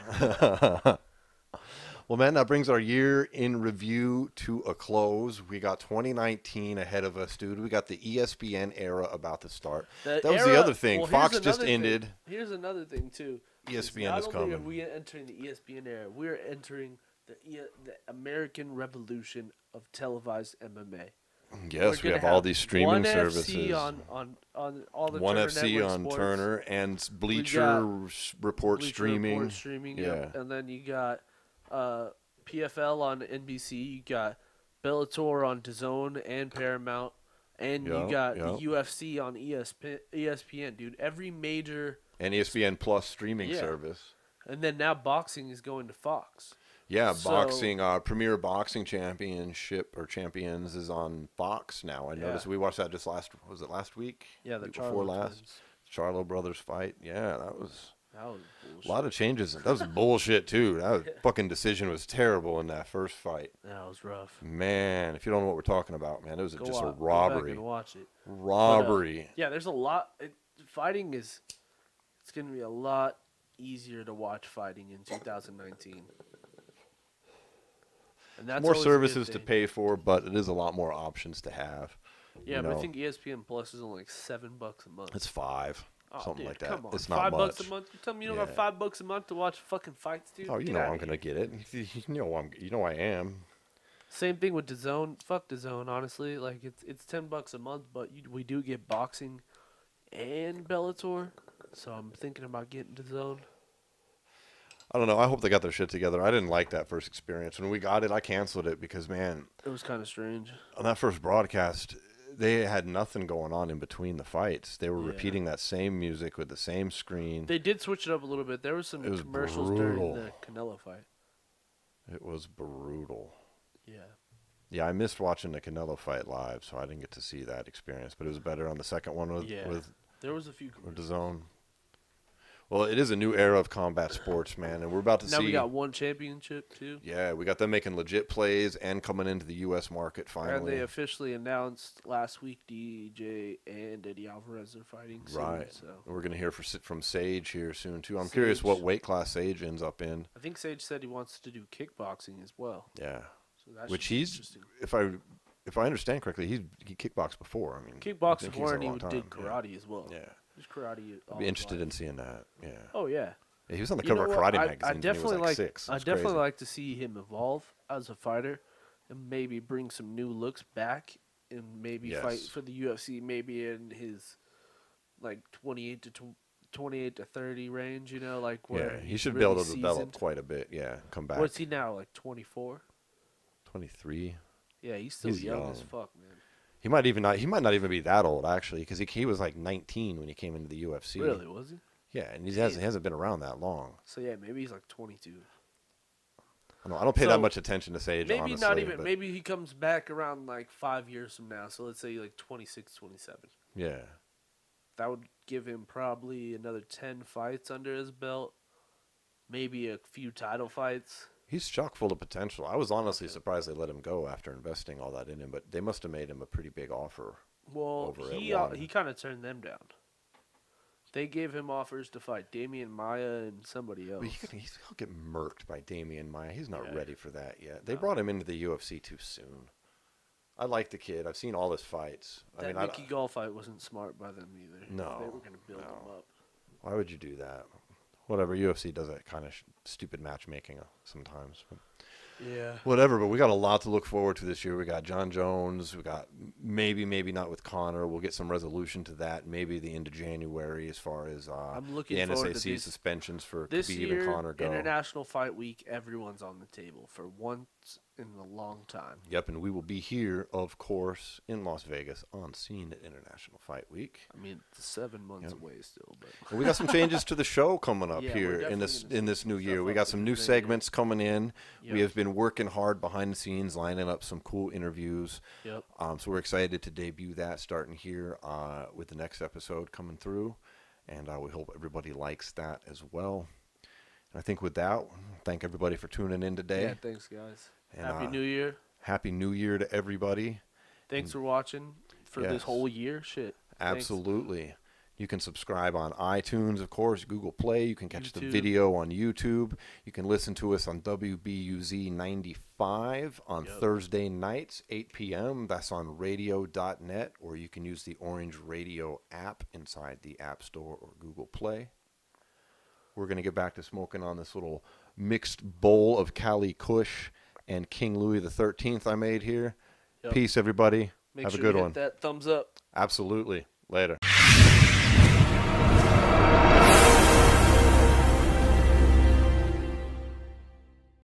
Well, man, that brings our year in review to a close. We got 2019 ahead of us, dude. We got the ESPN era about to start. That was the other thing. Well, Fox just ended. Here's another thing, too. ESPN is coming. Not only are we entering the ESPN era, we're entering the American revolution of televised MMA. Yes, we have all these streaming services. FC on all the One Turner FC Network on sports. Bleacher Report streaming. Report streaming, yeah. Yep. And then you got PFL on NBC. You got Bellator on DAZN and Paramount. And you got the UFC on ESPN, dude. Every major and ESPN Plus streaming service. And then now boxing is going to Fox. Yeah, boxing, Premier Boxing Championship or Champions is on Fox now. I noticed we watched that just last week? Yeah, the before last. Charlo brothers fight. Yeah, that was bullshit. A lot of changes. That was bullshit too. That fucking decision was terrible in that first fight. That was rough. Man, if you don't know what we're talking about, man, it was just a robbery. Go back and watch it. Robbery. But, yeah, there's a lot. Fighting it's going to be a lot easier to watch fighting in 2019. And that's more services to pay for, but it is a lot more options to have. Yeah, but I think ESPN Plus is only like $7 a month. It's $5, something like that. Come on. It's not much. $5 a month. You tell me you don't got $5 a month to watch fucking fights, dude? Oh, you know I'm gonna get it. You know I am. Same thing with DAZN. Fuck DAZN, honestly. Like it's $10 a month, but we do get boxing and Bellator, so I'm thinking about getting DAZN. I don't know. I hope they got their shit together. I didn't like that first experience. When we got it, I canceled it because, man, it was kind of strange. On that first broadcast, they had nothing going on in between the fights. They were repeating that same music with the same screen. They did switch it up a little bit. There was some commercials during the Canelo fight. It was brutal. Yeah. Yeah, I missed watching the Canelo fight live, so I didn't get to see that experience. But it was better on the second one with there was a few commercials. DAZN. Well, it is a new era of combat sports, man, and we're about to see. Now we got one championship, too. Yeah, we got them making legit plays and coming into the U.S. market finally. And they officially announced last week DJ and Eddie Alvarez are fighting soon. Right. So. We're going to hear from Sage here soon, too. I'm curious what weight class Sage ends up in. I think Sage said he wants to do kickboxing as well. Yeah. So that which he's, if I understand correctly, he kickboxed before. I mean, kickboxed before, and he did karate as well. Yeah. Karate. I'd be interested in seeing that. Yeah. Oh yeah. He was on the cover of Karate magazine. I definitely like. 6. I definitely like to see him evolve as a fighter, and maybe bring some new looks back, and maybe fight for the UFC. Maybe in his like 28 to 30 range. You know, like where he should be able to develop quite a bit. Yeah, come back. What's he now? Like 24. 23. Yeah, he's still young as fuck, man. He might not even be that old actually, because he was like 19 when he came into the UFC. Really, was he? Yeah, and he hasn't been around that long. So yeah, maybe he's like 22. I don't pay that much attention to Sage. Maybe honestly, not even. Maybe he comes back around like 5 years from now. So let's say like 26, 27. Yeah. That would give him probably another 10 fights under his belt. Maybe a few title fights. He's chock full of potential. I was honestly surprised they let him go after investing all that in him, but they must have made him a pretty big offer. Well, he kind of turned them down. They gave him offers to fight Damian Maia and somebody else. But he'll get murked by Damian Maia. He's not ready for that yet. They brought him into the UFC too soon. I like the kid. I've seen all his fights. That Mickey Gall fight wasn't smart by them either. No. They were going to build him up. Why would you do that? Whatever, UFC does that kind of stupid matchmaking sometimes. But yeah. Whatever, but we got a lot to look forward to this year. We got John Jones. We got maybe not with Connor. We'll get some resolution to that. Maybe the end of January as far as I'm looking the forward NSAC to suspensions for this Khabib year, and Connor go. International Fight Week, everyone's on the table for once in a long time. Yep, and we will be here, of course, in Las Vegas on scene at International Fight Week. I mean, it's 7 months away still, but well, we got some changes to the show coming up here in this new year. We got some new segments coming in. Yep. We have been working hard behind the scenes, lining up some cool interviews. Yep. So we're excited to debut that starting here with the next episode coming through, and we hope everybody likes that as well. And I think with that, thank everybody for tuning in today. Yeah, thanks, guys. And, Happy New Year. Happy New Year to everybody. Thanks for watching for this whole year. Shit. Absolutely. Thanks. You can subscribe on iTunes, of course, Google Play. You can catch the video on YouTube. You can listen to us on WBUZ 95 on Thursday nights, 8 p.m. That's on radio.net, or you can use the Orange Radio app inside the App Store or Google Play. We're going to get back to smoking on this little mixed bowl of Cali Kush and King Louie the 13th I made here. Yep. Peace, everybody. Have a good one. Hit that thumbs up. Absolutely. Later.